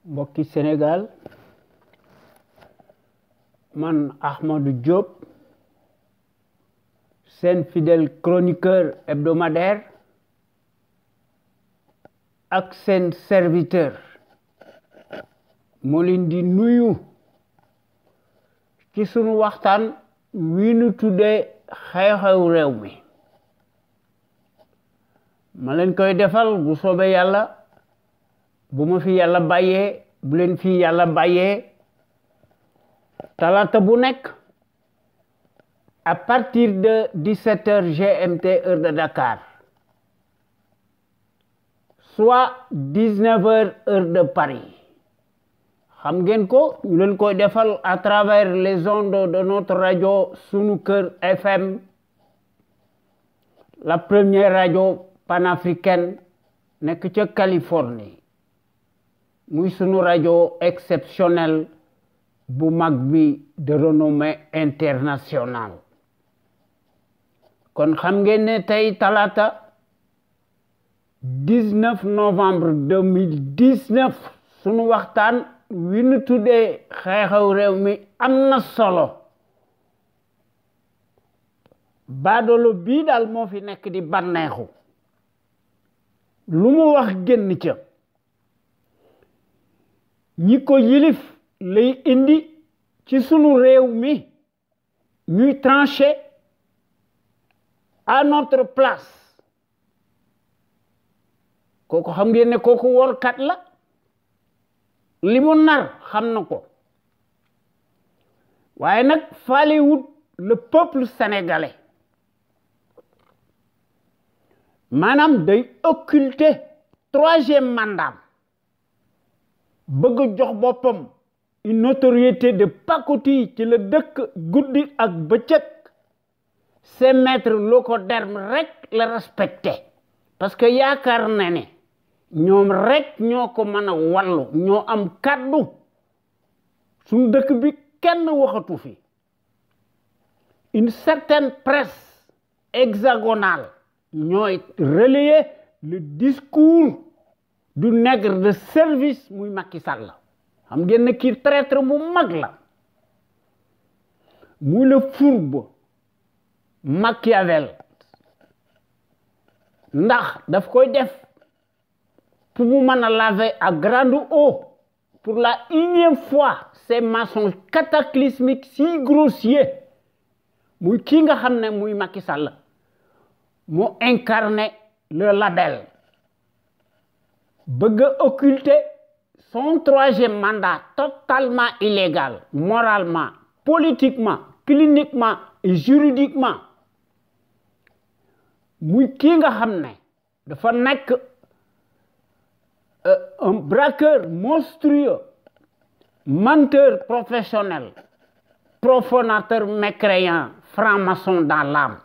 mbokki Sénégal man Ahmadou Diop seen fidèle chroniqueur hebdomadaire ak seen serviteur moo leen di nuyu ci sunu waxtaan wi nu tuddee xew-xew réew mi ma leen koy defal bu soobee yàlla bu ma fi yàlla bàyyee bu leen fi yàlla bàyyee talaata bu nekk à partir de 17h GMT heure de Dakar soit 19h heure de Paris xam ngeen ko ñu leen koy defal à travers les ondes de notre radio Sunu Kër FM la première radio panafricaine nekk ca Californie muy sunu radio exceptionnel bu mag bi de renommée internationale kon xam ngeen ne tey talaata 19 novembre 2019 sunu waxtaan wi nu tuddee xew-xew réew mi am na solo baadoolo bii daal moo fi nekk di bànneexu lu mu wax génn ca ñi ko yilif lay indi ci sunu réew mi ñuy trancher à notre place kooku xam ngeen ne kooku workat la li mu nar xam na ko waaye nag faalewut le peuple sénégalais maanaam day occulter troisième mandat bëgg jox boppam une notoriété de pacotille ci la dëkk guddi ak bëccëg ses maîtres locodermes rek la respecté parce que yaakaar na ne ñoom rek ñoo ko mën a wallu ñoo am kàddu suñu dëkk bi kenn waxatu fi une certaine presse hexagonale ñooy relayer le discours du nègre de service muy Macky Sall la xam ngeen ne kii traître bu mag la muy le fourbe Machiavel ndax daf koy def pour mu mën a laver à grande eau pour la unième fois ces mensonges cataclysmiques si grossiers muy kii nga xam ne muy Macky Sall moo incarné le label bëgg a occulter son troisième mandat totalement illégal moralement politiquement cliniquement et juridiquement muy kii nga xam ne dafa nekk un braqueur monstrueux menteur professionnel profanateur mécréant franc-maçon dans l'âme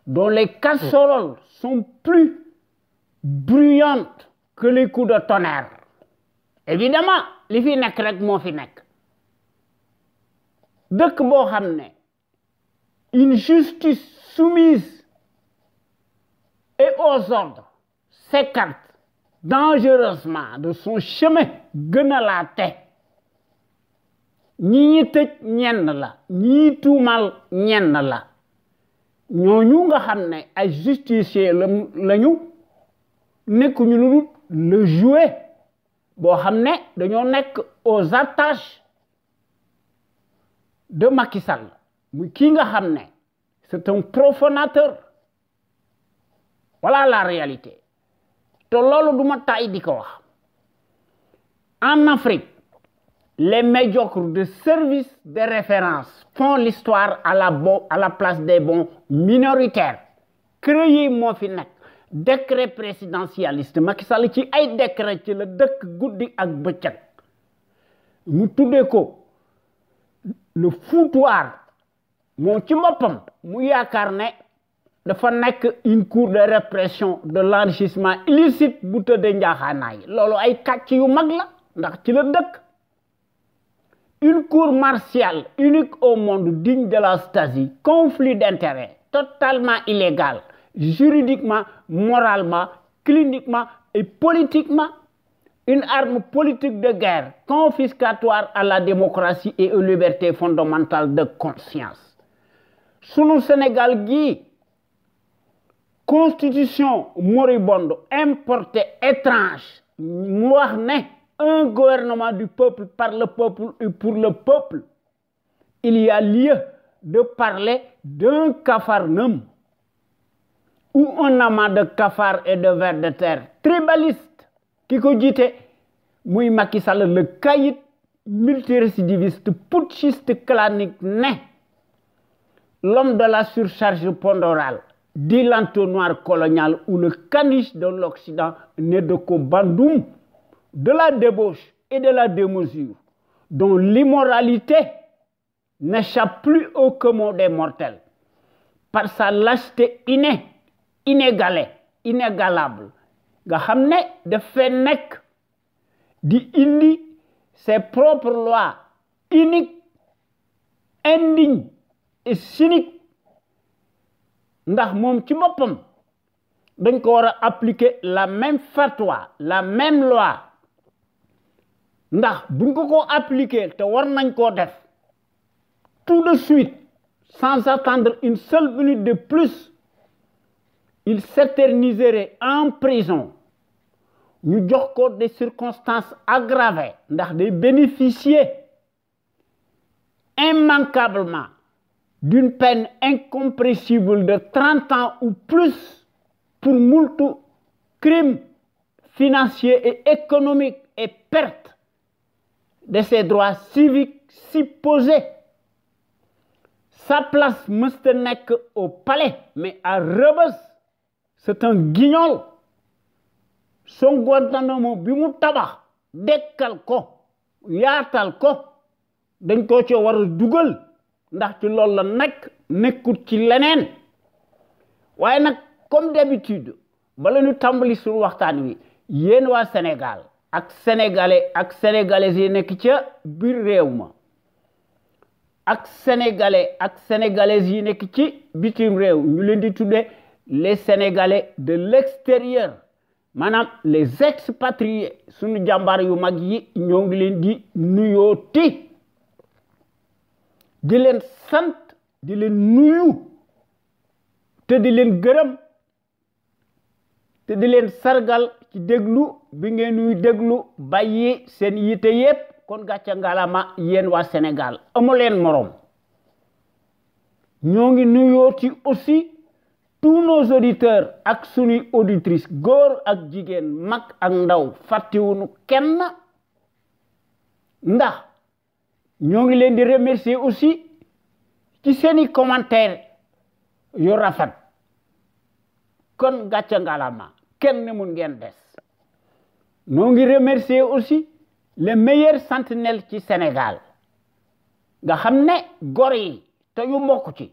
dont les casseroles sont plus bruyantes que les coups de tonnerre évidemment li fi nekk rek moo fi nekk dëkk boo xam ne une justice soumise et aux ordres s'écarte dangereusement de son chemin gën a laa te ñi tëj ñenn la ñi tuumal ñenn la ñooñu nga xam ne ay justicier lañu nekkuñu lu dul le jouet boo xam ne dañoo nekk aux attaches de Macky Sall muy kii nga xam ne c'est un profanateur voilà la réalité te loolu du ma taay di ko wax en Afrique les médiocres de service de référence font l'histoire à la place des bons minoritaires créé moo fi nekk décret présidentialiste Macky Sall ci ay décret ci la dëkk guddi ak bëccëg mu tuddee ko le foutoir moom ci boppam mu yaakaar ne dafa nekk une cour de répression de l'enrichissement illicite bu tëddee njaaxaanaay loolu ay kàcc yu mag la ndax ci la dëkk une cour martiale unique au monde digne de la Stasi conflit d'intérêts totalement illégal juridiquement moralement cliniquement et politiquement une arme politique de guerre confiscatoire à la démocratie et aux libertés fondamentales de conscience. Sunu Sénégal gi constitution moribonde importée étrange mu wax ne un gouvernement du peuple par le peuple et pour le peuple, il y a lieu de parler d'un capharnaüm ou un amas de cafards et de vers de terre tribaliste qui ko jiite muy Macky Sall le caïd multirécidiviste putschiste clanique né l'homme de la surcharge pondérale dit l'entonnoir colonial ou le caniche de l'Occident né de Kobandoum, de la débauche et de la démesure, dont l'immoralité n'échappe plus au commun des mortels, par sa lâcheté innée, inégalée, inégalable, nga xam ne dafay nekk di indi ses propres lois uniques, indignes et cyniques, ndax moom ci boppam dañ ko war a appliquer la même fatwa, la même loi, ndax buñ ko appliquer te war nañ koo def tout de suite sans attendre une seule minute de plus, il s'éterniserait en prison. Ñu jox ko des circonstances aggravées ndax day bénéficier immanquablement d'une peine incompressible de 30 ans ou plus pour moult crimes financiers et économiques et perte de ses droits civiques supposés. Sa place mësta nekk au palais, mais à Rebeuss, c'est un guignol. Son Guantanamo bi mu tabax dekkal ko yaatal ko dañ ko ci war a dugal ndax ci loolu la nekk nekkut ci leneen. waaye nag comme d'habitude bala ñu tàmbali suñu waxtaan wi yéen waa Sénégal ak sénégalais ak sénégalaises yi nekk ca biir réew ma ak sénégalais ak sénégalaises yi nekk ci bitim réew ñu leen di tuddee les sénégalais de l'extérieur, maanaam les expatriés suñu jàmbaar yu mag yi ñoo ngi leen di nuyooti di leen sant di leen nuyu te di leen gërëm te di leen sargal ci déglu bi ngeen ñuy déglu bàyyi seen yite yépp kon gàcce ngalama yéen waa Sénégal amu leen morom. ñoo ngi nuyooti aussi tous nos auditeurs ak suñuy auditrices góor ak jigéen mag ak ndaw fàttewuñu kenn ndax ñoo ngi leen di remercier aussi ci seeni commentaire yu rafet kon gàcce ngalama kenn mun ngeen des. ñoo ngi remercier aussi les meilleurs sentinelles ci Sénégal nga xam ne góor yi te ñu mbokk ci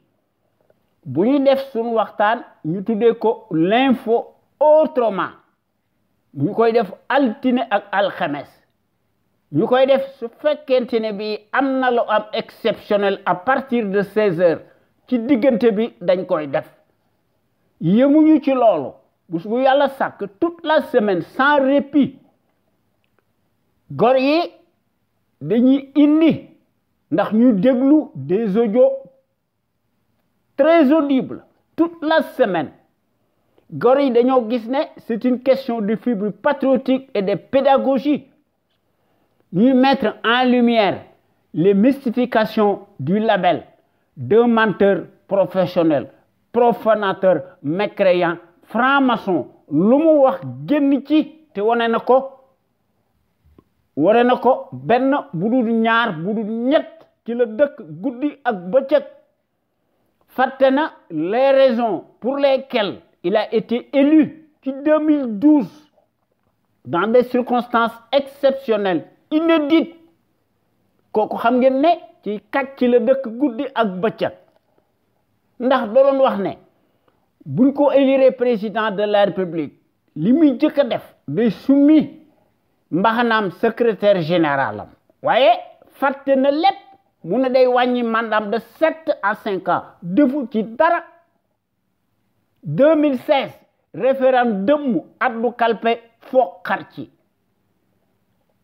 bu ñu def suñu waxtaan ñu tuddee ko l'info autrement ñu koy def altine ak alxames ñu koy def su fekkente ne bi am na lu am exceptionnel à partir de 16 heures ci diggante bi dañ koy def yemuñu ci loolu bu yàlla sàkk toute la semaine sans répit góor yi dañuy indi ndax ñu déglu des audios très audibles toute la semaine. góor yi dañoo gis ne c'est une question de fibre patriotique et de pédagogie ñuy mettre en lumière les mystifications du label d'un menteur professionnel, profanateur, mécréant, franc-maçon lu mu wax génn ci te wane na ko benn budul ñaar budul ñett ci la dëkk guddi ak bëccëg fàtte na les raisons pour lesquelles il a été élu en 2012 dans des circonstances exceptionnelles inédites kooku xam ngeen ne ci kàcc ci la dëkk guddi ak bëccëg ndax doon wax ne buñ ko élire président de la République li muy jëkk a def day summi mbaxanaam secrétaire général am waaye fàtte na lépp mu ne day wàññi mandaam de 7 à 5 ans defu ci dara. 2016 référendum addu kalpe foog xar ci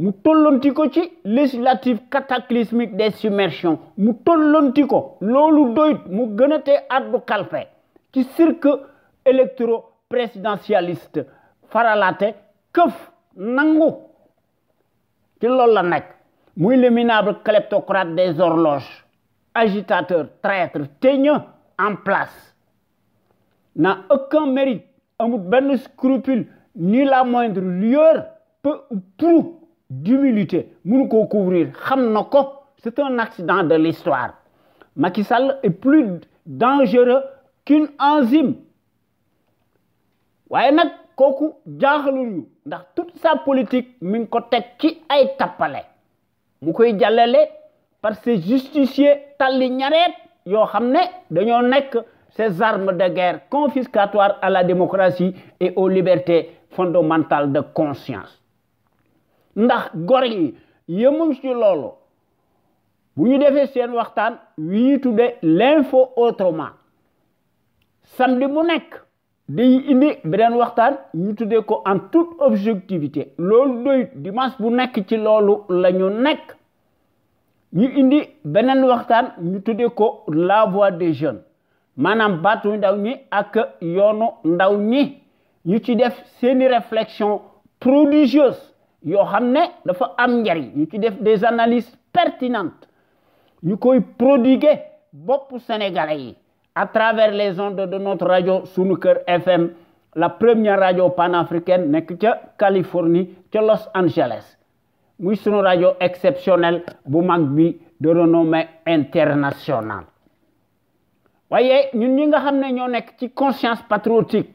mu tollonti ko ci législative cataclysmique des submersions mu tollonti ko loolu doyut mu gën a te addu kalpe ci cirque électro présidentialiste faralaate këf nangu ci loolu la nekk muy le minable kleptocrate des horloges agitateur traître teigneux en place n'a aucun mérite amul benn scrupule ni la moindre lueur peu ou prou d'humilité mënu ko couvrir xam na ko c'est un accident de l'histoire Macky Sall est plus dangereux qu'une enzyme waaye nag kooku jaaxaluñu ndax toute sa politique mi ngi ko teg ci ay tappale mu koy jàllale par ces justiciers talli ñareet yoo xam ne dañoo nekk ces armes de guerre confiscatoires à la démocratie et aux libertés fondamentales de conscience ndax gor yi yëmuñ ci loolu bu ñu defee seen waxtaan wi ñu tudde l'info autrement samedi mu nekk day indi beneen waxtaan ñu tuddee ko en toute objectivité loolu doy dimanche bu nekk ci loolu la ñu nekk ñu indi beneen waxtaan ñu tuddee ko la voix des jeunes maanaam baatu ndaw ñi ak yoonu ndaw ñi ñu ci def seeni réflexion prodigieuse yoo xam ne dafa am njariñ ñu ci def des analyses pertinentes ñu koy prodiguer bopp sénégalais yi à travers les ondes de notre radio Sunu Kër FM la première radio panafricaine nekk ca Californie ca Los Angeles muy sunu radio exceptionnelle bu mag bi de renommée internationale waaye ñun ñi nga xam ne ñoo nekk ci conscience patriotique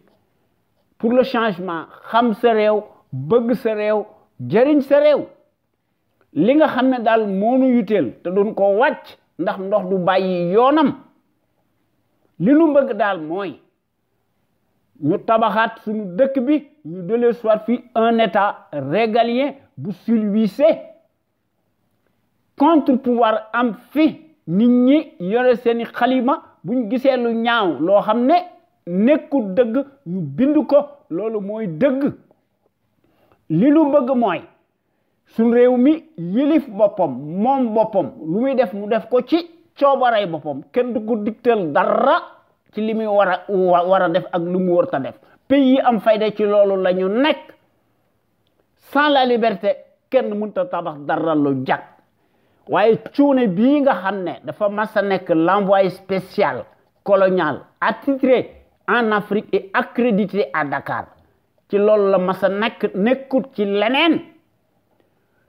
pour le changement xam sa réew bëgg sa réew jëriñ sa réew li nga xam ne daal moonu yuteel te doon ko wàcc ndax ndox du bàyyi yoonam li nu bëgg daal mooy ñu tabaxaat suñu dëkk bi ñu delee soit fi un état régalien bu silvissé contre pouvoir am fi nit ñi yore seeni xalima buñ gisee lu ñaaw loo xam ne nekkul dëgg ñu bind ko loolu mooy dëgg li nu bëgg mooy suñ réew mi yilif boppam moom boppam lu muy def mu def ko ci coobaray boppam kenn du ko digtal dara ci li muy war a def ak lu mu war ta def pays yi am fayda ci loolu la ñu nekk sans la liberté kenn mënta tabax dara lu jag waaye cuune bii nga xam ne dafa mas a nekk l'envoyé spécial colonial attitré en Afrique et accrédité à Dakar ci loolu la mas a nekkut ci leneen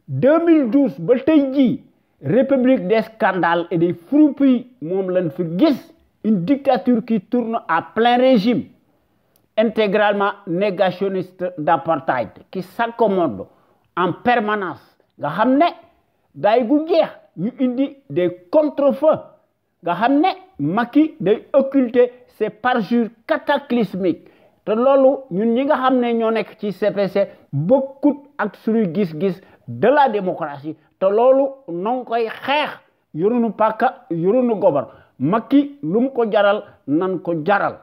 2012 ba tey jii république des scandales et des froupilles moom lañ fi gis une dictature qui tourne à plein régime intégralement négationniste d'apartheid qui s'accommode en permanence nga xam ne daay gu jeex ñu indi des contre-feux nga xam ne Macky day occulter ses parjures cataclysmiques te loolu ñun ñi nga xam ne ñoo nekk ci CPC bokkut ak suñu gis-gis de la démocratie te loolu noo koy xeex yorunu pàkka yorunu gobar Macky lu mu ko jaral nan ko jaral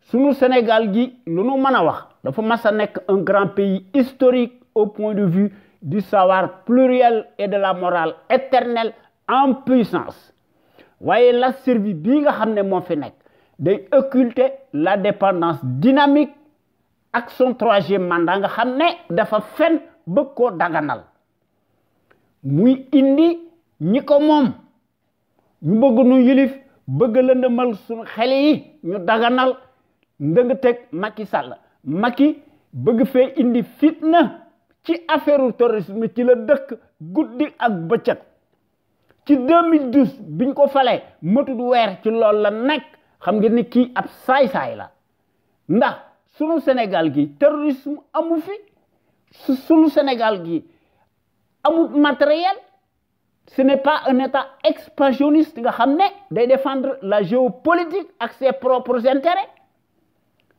sunu Sénégal gi lu nu mën a wax dafa mas a nekk un grand pays historique au point de vue du savoir pluriel et de la morale éternelle en puissance waaye la survie bii nga xam ne moo fi nekk day occulter la dépendance dynamique ak son troisième mandat nga xam ne dafa fen bëgg koo daganal muy indi ñi ko moom ñu bëgg nu yilif bëgg lëndëmal suñu xel yi ñu daganal ndëng teg Macky Sall Macky bëgg fee indi fitna ci affaire terrorisme ci la dëkk guddi ak bëccëg ci 2012 biñ ko falee matut weer ci loolu la nekk xam ngeen ni kii ab saay-saay la ndax sunu Sénégal gi terrorisme amu fi sunu Sénégal gi amul matériel ce n'est pas un état expansionniste nga xam ne day défendre la géopolitique ak ses propres intérêts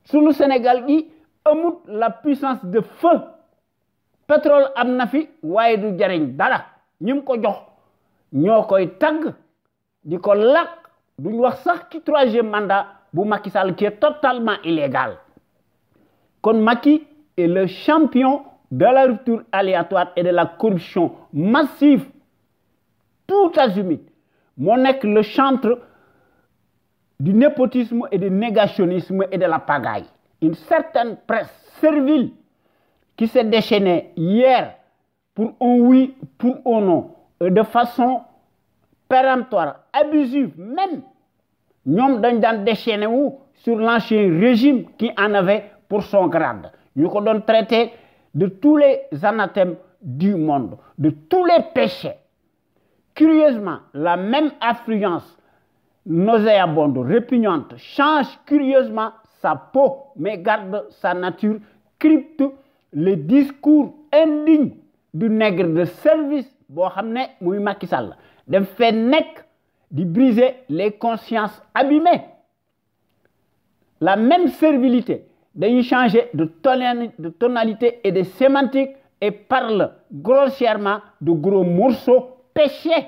sunu Sénégal gi amul la puissance de feu pétrole am na fi waaye du jariñ dara ñi ko jox ñoo koy tagg di ko lakk duñ wax sax ci troisième mandat bu Macky Sall qui est totalement illégal kon Macky est le champion de la rupture aléatoire et de la corruption massive, tout azimut, moo nekk le chantre du népotisme et du négationnisme et de la pagaille. Une certaine presse servile qui s'est déchaînée hier pour un oui, pour un non, de façon péremptoire, abusive même. Ñoom dañ daan déchaîné wu sur l'ancien régime qui en avait pour son grade. Ñu ko doon traité de tous les anathèmes du monde, de tous les péchés. Curieusement, la même affluence nauséabonde, répugnante, change curieusement sa peau, mais garde sa nature, crypte le discours indigne du nègre de service boo xam ne muy Macky Sall dem fee nekk di briser les consciences abîmées. La même servilité dañuy changer de tonalité et de sémantique et parle grossièrement de gros morceaux péchés.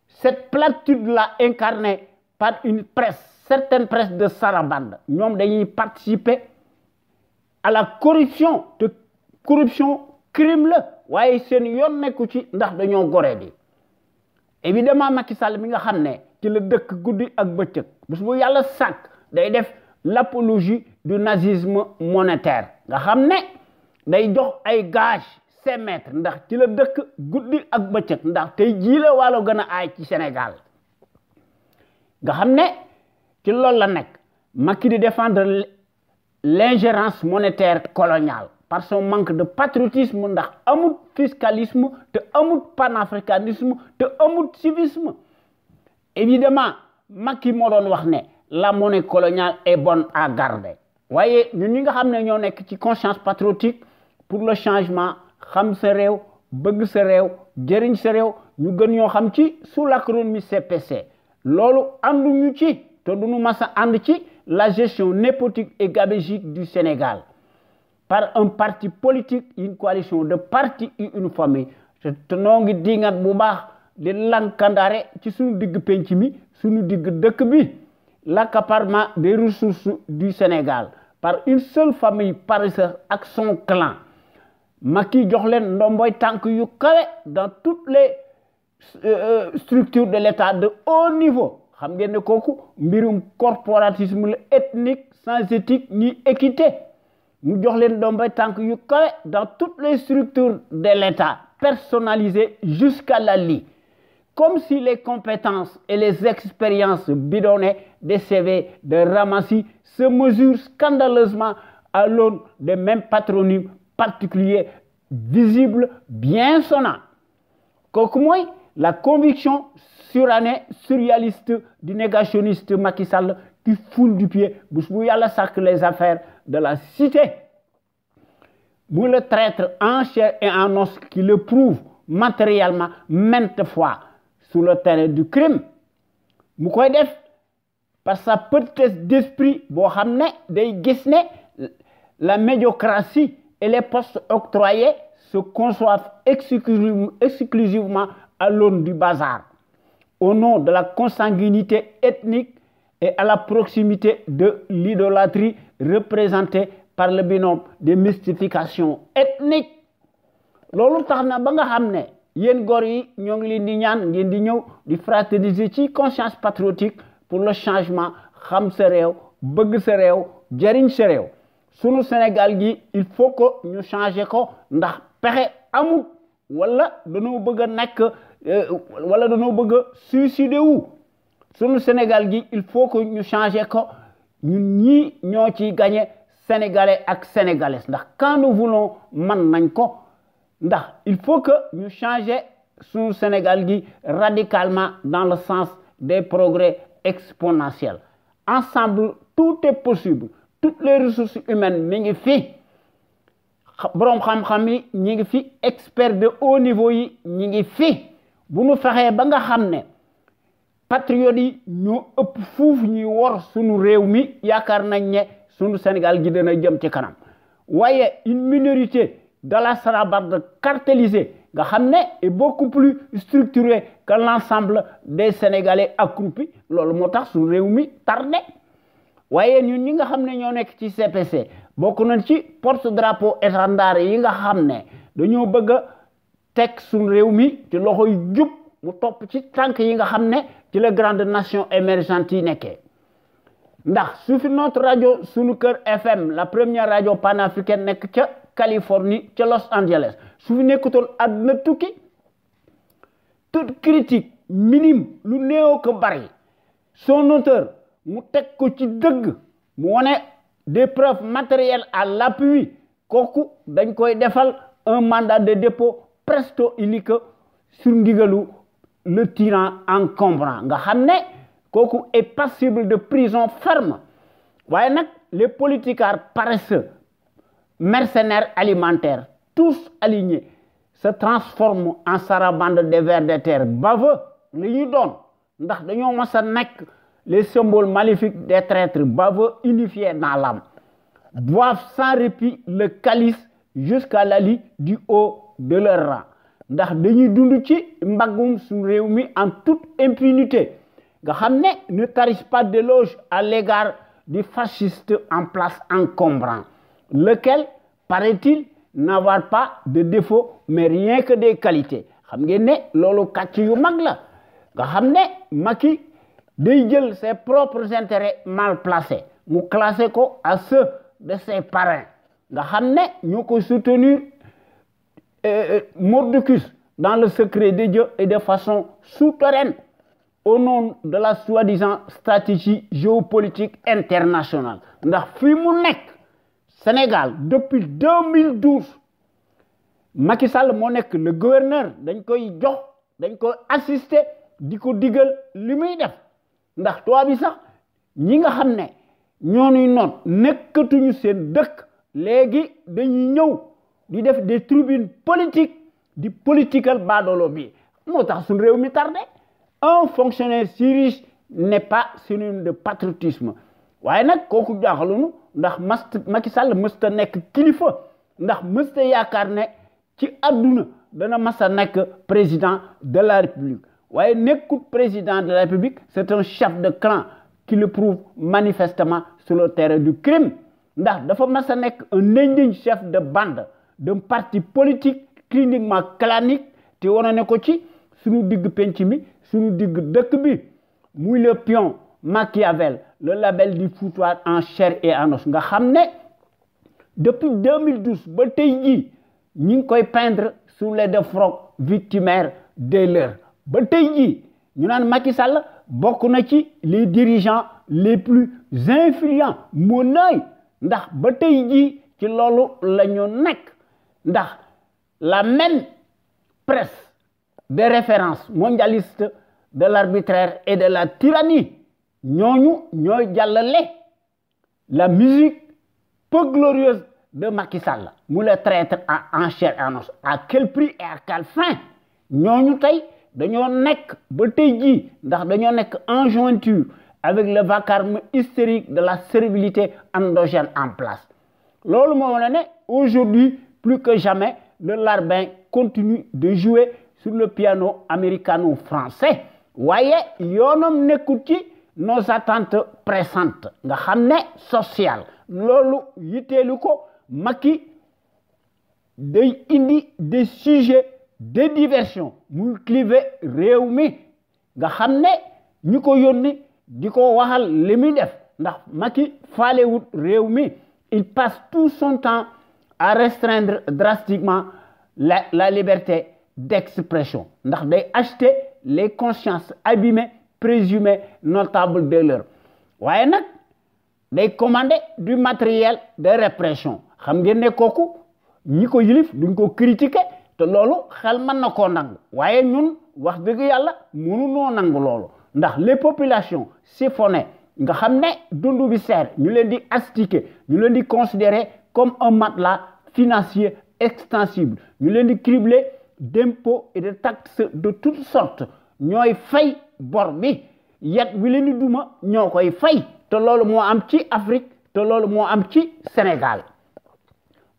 Cette platitude-là incarnée par une presse, certaine presse de sarabande, ñoom dañuy participer à la corruption, te corruption crime la waaye seen yoon nekku ci ndax dañoo goree di. Évidemment Macky Sall mi nga xam ne ci la dëkk guddi ak bëccëg bés bu yàlla sàkk day def l'apologie du nazisme monétaire nga xam ne day jox ay gage ses maîtres ndax ci la dëkk guddi ak bëccëg ndax tey jii la wàllu gën a aay ci Sénégal nga xam ne ci loolu la nekk Macky di défendre l'ingérence monétaire coloniale par son manque de patriotisme ndax amut fiscalisme te amut panafricanisme te amut civisme. Évidemment Macky moo doon wax ne la monnaie coloniale est bonne à garder waaye ñun ñi nga xam ne ñoo nekk ci conscience patriotique pour le changement xam sa réew bëgg sa réew jëriñ sa réew ñu gën ñoo xam ci sous l'acronyme CPC loolu ànduñu ci te duñu mas a ànd ci la gestion népotique et gabégique du Sénégal par un parti politique, une coalition de partis et une famille. te noo ngi dingat bu baax di lankandare ci suñu digg penc mi suñu digg dëkk bi l'accaparement des ressources du Sénégal par une seule famille paresseuse ak son clan. Macky jox leen ndomboy tànk yu kawe dans toutes les structures de l'État de haut niveau. Xam ngeen ne kooku mbirum corporatisme la ethnique sans éthique ni équité. Mu jox leen ndomboy tànk yu kawe dans toutes les structures de l'État personnalisées jusqu'à la lie. Comme si les compétences et les expériences bidonnées des CV de Ramassi se mesurent scandaleusement à l'aune des mêmes patronymes particuliers, visibles, bien sonnants. Kooku mooy la conviction surannée, surréaliste du négationniste Macky Sall qui foule du pied bés bu yàlla sàkk les affaires de la cité. Mu le traître en chair et en os qui le prouve matériellement maintes fois sur le terrain du crime. Mu koy def par sa petitesse d'esprit boo xam ne day gis ne la médiocratie et les postes octroyés se conçoivent exclusivement à l'aune du bazar, au nom de la consanguinité ethnique et à la proximité de l'idolâtrie représentée par le binôme des mystifications ethniques. Loolu tax na ba nga xam ne yéen góor yi ñoo ngi leen di ñaan ngeen di ñëw di fraterniser ci conscience patriotique pour le changement xam sa réew bëgg sa réew jariñ sa réew. Sunu Sénégal gi il faut que ñu changer ko ndax pexe amul wala dañoo bëgg a nekk wala dañoo bëgg a suicider wu. Sunu Sénégal gi il faut que ñu changer ko ñun ñii ñoo ciy gagner sénégalais ak sénégalaises ndax quand nous voulons man nañ ko ndax il faut que ñu changer sunu Sénégal gi radicalement dans le sens des progrès exponentiels. Ensemble tout est possible. Toutes les ressources humaines mi ngi fi boroom xam-xam yi ñi ngi fi experts de haut niveau yi ñi ngi fi bu ñu fexee ba nga xam ne patriotes yi ñoo ëpp fuuf ñuy wor sunu réew mi yaakaar nañ ne sunu Sénégal gi dana jëm ci kanam waaye une minorité de la sarabarde cartélisée nga xam ne est beaucoup plus structurée que l'ensemble des Sénégalais accroupis loolu moo tax sunu réew mi tardé. waaye ñun ñi nga xam ne ñoo nekk ci CPC bokk nañ ci porte drapeau étendard yi nga xam ne dañoo bëgg a teg suñ réew mi ci loxoy jub mu topp ci tànk yi nga xam ne ci la grande nation émergente yi nekkee ndax su fi notre rajo sunu kër FM la première radio panafricaine nekk ca Californie ca Los Angeles su fi nekkutoon àdduna tukki toute critique minime lu néew ko bari son auteur mu teg ko ci dëgg mu wone des preuves matérielles à l'appui kooku dañ koy defal un mandat de dépôt presto illico sur ndigalu le tyran encombrant nga xam ne kooku est passible de prison ferme waaye nag les politicards paresseux mercenaires alimentaires tous alignés se transforment en sarabande de vers de terre baveux li ñuy doon ndax dañoo mas a nekk les symboles maléfiques des traîtres baveux unifiés dans l'âme boivent sans répit le calice jusqu'à la lie du haut de leur rang ndax dañuy dund ci mbaggum suñu réew mi en toute impunité nga xam ne tarissent pas d'éloge à l'égard du fasciste en place encombrant lequel paraît-il n'avoir pas de défaut mais rien que des qualités xam ngeen ne loolu kàcc yu mag la nga xam ne Macky day jël ses propres intérêts mal placés mu classé ko à ceux de ses parrains nga xam ne ñoo ko soutenir mordicus dans le secret de Dieu et de façon souterraine au nom de la soi-disant stratégie géopolitique internationale ndax fii mu nekk Sénégal depuis 2012 Macky Sall moo nekk le gouverneur dañ koy jox dañ koy assister di ko digal li muy def ndax tubaab bi sax ñi nga xam ne ñoonuy noon nekkatuñu seen dëkk léegi dañuy ñëw di def des tribunes politiques di political baadoolo bi moo tax suñu réew mi tardé un fonctionnaire si riche n'est pas synonyme de patriotisme waaye nag kooku jaaxalunu ndax Macky Sall mësta nekk kilifa ndax mësta yaakaar ne ci àdduna dana masa nekk président de la République waaye nekkul président de la République c'est un chef de clan qui le prouve manifestement sur le terrain du crime ndax dafa masa nekk un indigne chef de bande d'un parti politique cliniquement clanique te wane ne ko ci suñu digg penc mi suñu digg dëkk bi muy le pion Machiavel le label du foutoir en chair et en os nga xam ne depuis 2012 ba tey jii ñi ngi koy peindre sous les défroques victimaires des leurs ba tey jii ñu naan Macky Sall bokk na ci les dirigeants les plus influents moo naay ndax ba tey jii ci loolu la ñu nekk ndax la même presse de référence mondialiste de l'arbitraire et de la tyrannie ñooñu ñooy jàllale la musique peu glorieuse de Macky Sall mu le traître en chair et en os à quel prix et à quelle fin ñooñu tey dañoo nekk ba tey jii ndax dañoo nekk en jointure avec le vacarme hystérique de la servilité endogène en place loolu moo wane ne aujourd'hui plus que jamais le larbin continue de jouer sur le piano américano-français waaye yoonam nekkul ci nos attentes pressantes nga xam ne social loolu yitteelu ko Macky day indi des sujets de diversion muy cliver réew mi nga xam ne ñu ko yónni di ko waxal li muy def ndax Macky faalewut réew mi il passe tout son temps à restreindre drastiquement la liberté d'expression ndax day acheter les consciences abîmées présumées notables de l'heure waaye nag day commander du matériel de répression xam ngeen ne kooku ñi ko yilif duñ ko critiquer te loolu xel mën na koo nangu waaye ñun wax dëgg yàlla mënunoo nangu loolu ndax les populations siphonnées nga xam ne dundu bi seer ñu leen di astiquer ñu leen di considérer comme un matelas financier extensible ñu leen di cribler d'impôts et de taxes de toutes sortes ñooy fay bor bi yat wi leen di duma ñoo koy fay te loolu moo am ci Afrique te loolu moo am ci Sénégal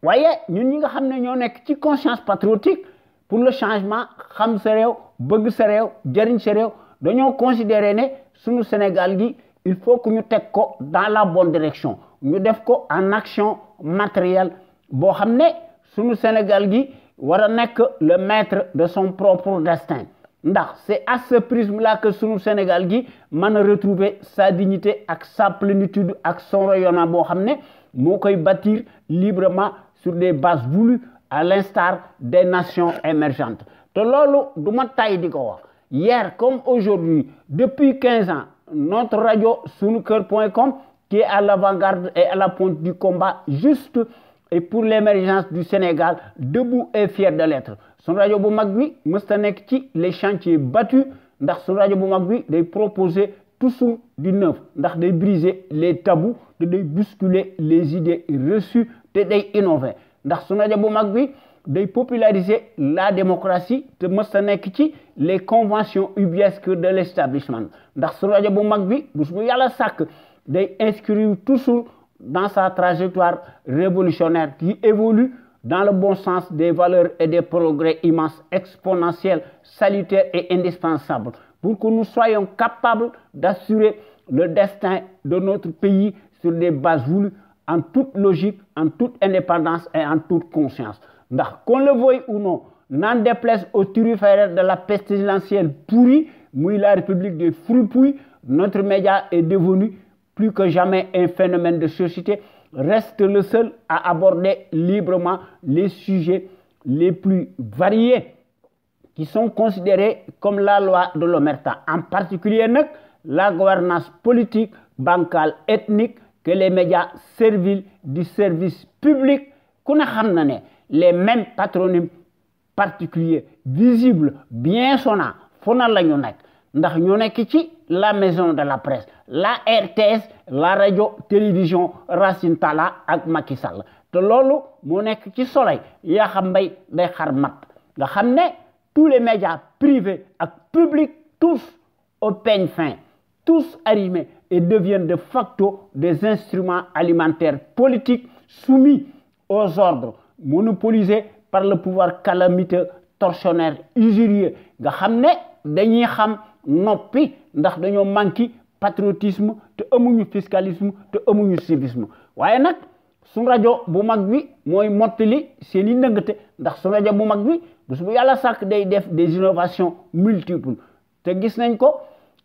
waaye ñun ñi nga xam ne ñoo nekk ci conscience patriotique pour le changement xam sa réew bëgg sa réew jëriñ sa réew dañoo considérer ne sunu Sénégal gi il faut que ñu teg ko dans la bonne direction ñu def ko en action matériel boo xam ne sunu Sénégal gi war a nekk le maître de son propre destin ndax c'est à ce prisme-là que sunu Sénégal gi mën a retrouver sa dignité ak sa plénitude ak son rayonnement boo xam ne moo koy bâtir librement sur des bases voulues à l'instar des nations émergentes te loolu du ma tay di ko wax hier comme aujourd'hui depuis 15 ans notre radio sunuker.com qui est à l'avant-garde et à la pointe du combat juste et pour l'émergence du Sénégal debout et fier de l'être son radio bu mag bi mësta nekk ci les chantiers battus ndax son radio bu mag bi day proposer toujours du neuf ndax day briser les tabous te day bousculer les idées reçues te day innover ndax son radio bu mag bi day populariser la démocratie te mësta nekk ci les conventions ubuesques de l'établissement ndax son radio bu mag bi bés bu yàlla sàkk day inscrire toujours dans sa trajectoire révolutionnaire qui évolue dans le bon sens des valeurs et des progrès immenses, exponentiels, salutaires et indispensables pour que nous soyons capables d'assurer le destin de notre pays sur des bases voulues en toute logique, en toute indépendance et en toute conscience. Ndax qu'on le veuille ou non, n'en déplaise aux turiféraires de la pestilentielle pourrie, muy la République des fripouilles, notre média est devenu plus que jamais un phénomène de société, reste le seul à aborder librement les sujets les plus variés qui sont considérés comme la loi de l'omerta. En particulier la gouvernance politique, bancale, ethnique, que les médias serviles du service public, qu'on a les mêmes patronymes particuliers, visibles, bien sonnants, fonal la ñu nekk ndax ñu nekk ci la maison de la presse la RTS la radio télévision Racine Talla ak Macky Sall te loolu moo nekk ci soleil yaa xam mbay day xar mat nga xam ne tous les médias privés ak publics tous au peigne fin tous arrimés et deviennent de facto des instruments alimentaires politiques soumis aux ordres monopolisés par le pouvoir calamiteux tortionnaire usurier nga xam ne dañuy xam noppi ndax dañoo manqué patriotisme te amuñu fiscalisme te amuñu civisme waaye nag suñu rajo bu mag bi mooy mottali seen i ndëngate ndax suñu rajo bu mag bi bés bu yàlla sàkk day def des innovations multiples te gis nañ ko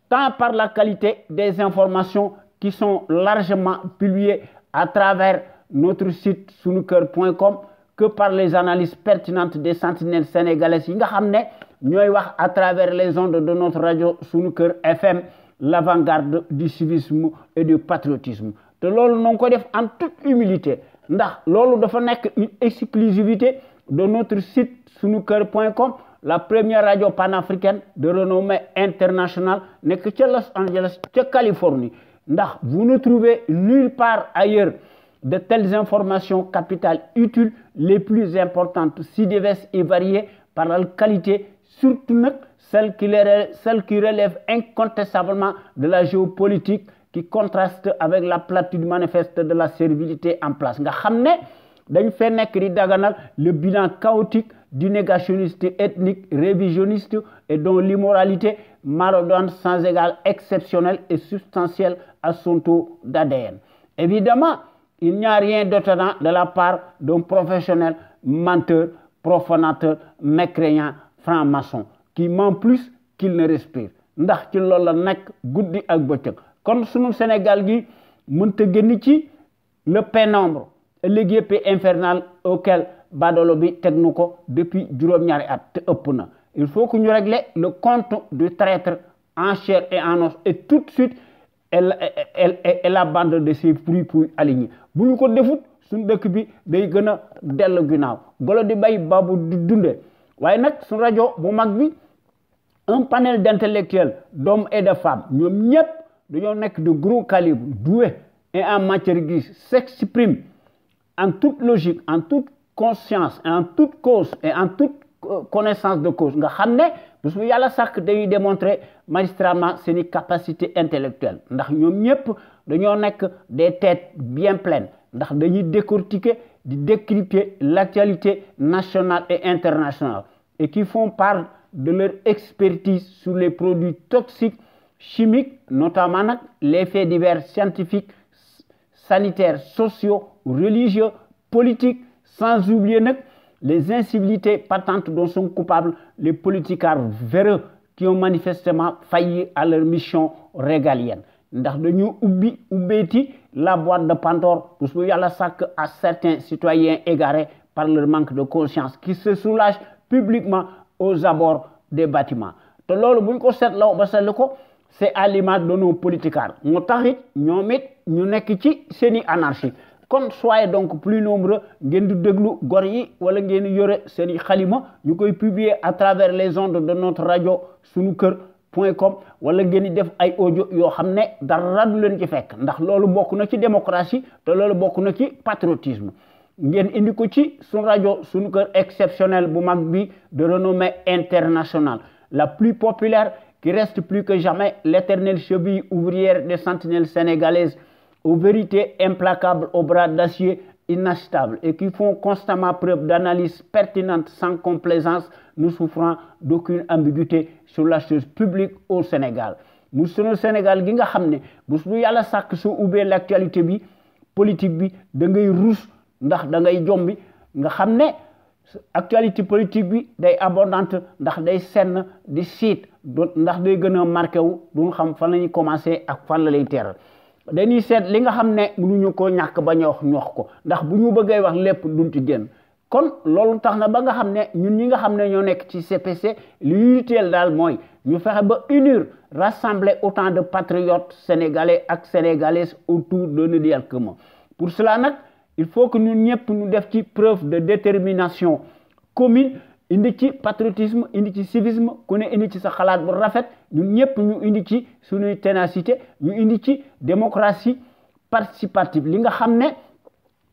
tant par la qualité des informations qui sont largement publiées à travers notre site sunuker.com que par les analyses pertinentes des sentinelles sénégalaises yi nga xam ne ñooy wax à travers les ondes de notre radio Sunuker FM l'avant-garde du civisme et du patriotisme te loolu noo ngi ko def en toute humilité ndax loolu dafa nekk une exclusivité de notre site sunuker.com la première radio panafricaine de renommée internationale nekk ca Los Angeles ca Californie ndax vous ne trouvez nulle part ailleurs de telles informations capitales utiles les plus importantes si diverses et variées par la qualité surtout celles qui relèvent incontestablement de la géopolitique qui contraste avec la platitude manifeste de la servilité en place nga xam ne dañ fee nekk di daganal le bilan chaotique du négationniste ethnique révisionniste et dont l'immoralité maraudante sans égale exceptionnelle et substantielle à son taux d'ADN. Évidemment, il n'y a rien d'étonnant de la part d'un professionnel menteur, profanateur, mécréant, franc-maçon qui ment plus qu'il ne respire ndax ci loolu la nekk guddi ak bëccëg kon sunu Sénégal gi mënta génn ci le pénombre l'éguépé infernal auquel badolo bi teg nu ko depuis juróom-ñaari at te ëpp na il faut que ñu régler le compte du traître en chair et en os et tout de suite et la bande de ces fripouilles alignés bu ñu ko defut suñu dëkk bi day gën a dellu ginnaaw golo di bay babu di dundee waaye nag suñu rajo bu mag bi un panel d'intellectuels d'hommes et de femmes ñoom ñëpp dañoo nekk de gros calibre doués et en matière grise s'expriment en toute logique en toute conscience et en toute cause et en toute connaissance de cause nga xam ne bés bu yàlla sàkk dañuy démontrer magistralement seeni capacité intellectuelle ndax ñoom ñëpp dañoo nekk des têtes bien pleines ndax dañuy décortiquer di décrypter l'actualité nationale et internationale et qui font part de leur expertise sur les produits toxiques chimiques notamment nag les faits divers scientifiques sanitaires sociaux religieux politique, sans oublier les incivilités patentes dont sont coupables les politicards véreux qui ont manifestement failli à leur mission régalienne. Ndax dañu ubbeeti la boîte de Pandore pour bu yàlla sàkk à certains citoyens égarés par leur manque de conscience qui se soulagent publiquement aux abords des bâtiments te loolu buñ ko seetloo ba seetlu ko c'est à l'image de nos politicards moo tax it ñoom it ñu nekk ci seeni anarchie kon soyez donc plus nombreux ngeen di déglu gor yi wala ngeen di yore seeni xalima ñu koy publier à travers les ondes de notre radio sunukër.com wala ngeen di def ay audio yoo xam ne dara du leen ci fekk ndax loolu bokk na ci démocratie te loolu bokk na ci patriotisme ngeen indi ko ci sun rajo sunu kër exceptionnel bu mag bi de renommée internationale la plus populaire qui reste plus que jamais l'éternelle cheville ouvrière des sentinelles sénégalaises aux vérités implacables aux bras d'acier inachetables et qui font constamment preuve d'analyse pertinente sans complaisance, nous souffrant d'aucune ambiguïté sur la chose publique au Sénégal. Nous sommes au Sénégal gi nga xam ne bés bu yàlla sàkk soo ubbee l'actualité bi politique bi da ngay ruus ndax da ngay jombi nga xam ne actualité politique bi day abondante ndax day senn di siit ndax day gën a marqué wu duñ xam fan la ñuy commencé ak fan la lay teeral dañuy seet li nga xam ne mënuñu ko ñàkk ba ñox ko ndax bu ñu bëggee wax lépp duñ ci génn kon loolu tax na ba nga xam ne ñun ñi nga xam ne ñoo nekk ci CPC li ñu teel daal mooy ñu fexe ba unir rassembler autant de patriotes sénégalais ak sénégalaises autour d'un idéal commun pour cela nag il faut que ñun ñëpp ñu def ci preuve de détermination commune indi ci patriotisme indi ci civisme ku ne indi ci sa xalaat bu rafet ñun ñëpp ñu indi ci suñuy ténacité ñu indi ci démocratie participative li nga xam ne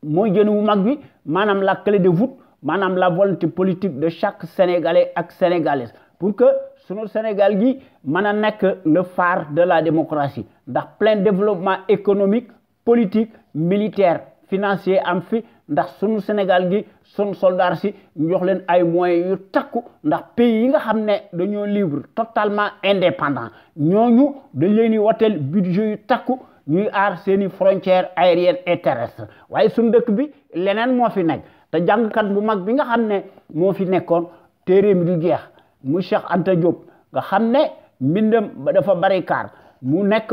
mooy jën wu mag bi maanaam la clé de voûte maanaam la volonté politique de chaque sénégalais ak sénégalaise pour que sunu Sénégal gi mën a nekk le phare de la démocratie ndax plein développement économique politique militaire financier am fi ndax sunu Sénégal gi sunu soldats si ñu jox leen ay moyens yu takku ndax pays yi nga xam ne dañoo libre totalement indépendant ñooñu dañ leen di woteel budget yu takku ñuy aar seeni frontières aériennes et terrestres waaye sunu dëkk bi leneen moo fi nekk te jàngkat bu mag bi nga xam ne moo fi nekkoon téere mi du jeex mu Cheikh Anta Diop nga xam ne mbindam ba dafa bari kaar mu nekk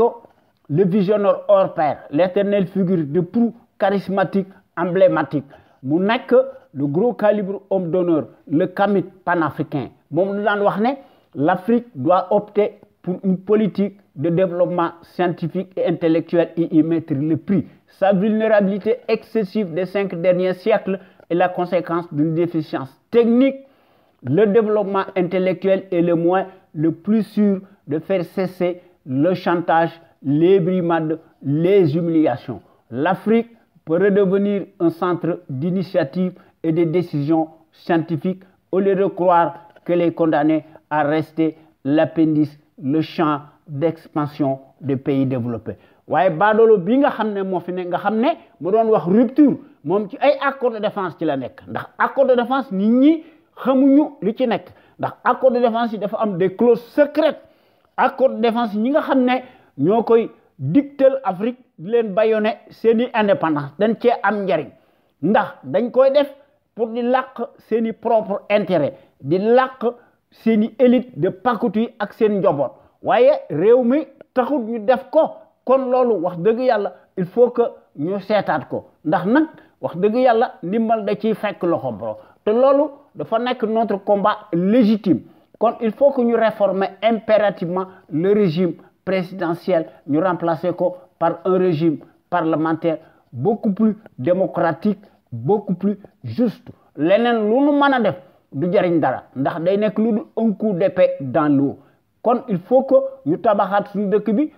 le visionnaire hors pair l'éternelle figure de proue charismatique emblématique mu nekk le gros calibre homme d'honneur le kamit panafricain moom lu daan wax ne l'Afrique doit opter pour une politique de développement scientifique et intellectuel et y mettre le prix. Sa vulnérabilité excessive des 5 derniers siècles est la conséquence d'une déficience technique. Le développement intellectuel est le moyen le plus sûr de faire cesser le chantage, les brimades, les humiliations. L'Afrique peut redevenir un centre d'initiative et de décisions scientifiques au lieu de croire qu'elle est condamnée à rester l'appendice, le champ d'expansion des pays développés. waaye baadoolo bi nga xam ne moo fi nekk nga xam ne mu doon wax rupture moom ci ay accord de défense ci la nekk ndax accord de défense nit ñi xamuñu li ci nekk ndax accord de défense yi dafa am des clauses secrètes accord de défense yi ñi nga xam ne ñoo koy dictel Afrique di leen bayone seeni indépendance dañ cee am njariñ ndax dañ koy def pour di làq seeni propre intérêt di làq seeni élite de pakatu yi ak seen njaboot waaye réew mi taxul ñu def ko kon loolu wax dëgg yàlla il faut que ñu seetaat ko ndax nag wax dëgg yàlla ndimbal da ciy fekk loxo bro te loolu dafa nekk notre combat légitime kon il faut que ñu réformer impérativement le régime présidentiel ñu remplacer ko par un régime parlementaire beaucoup plus démocratique beaucoup plus juste leneen lu nu mën a def du jariñ dara ndax day nekk lu un coup d'épée dans l'eau kon il faut que ñu tabaxaat suñu dëkk bi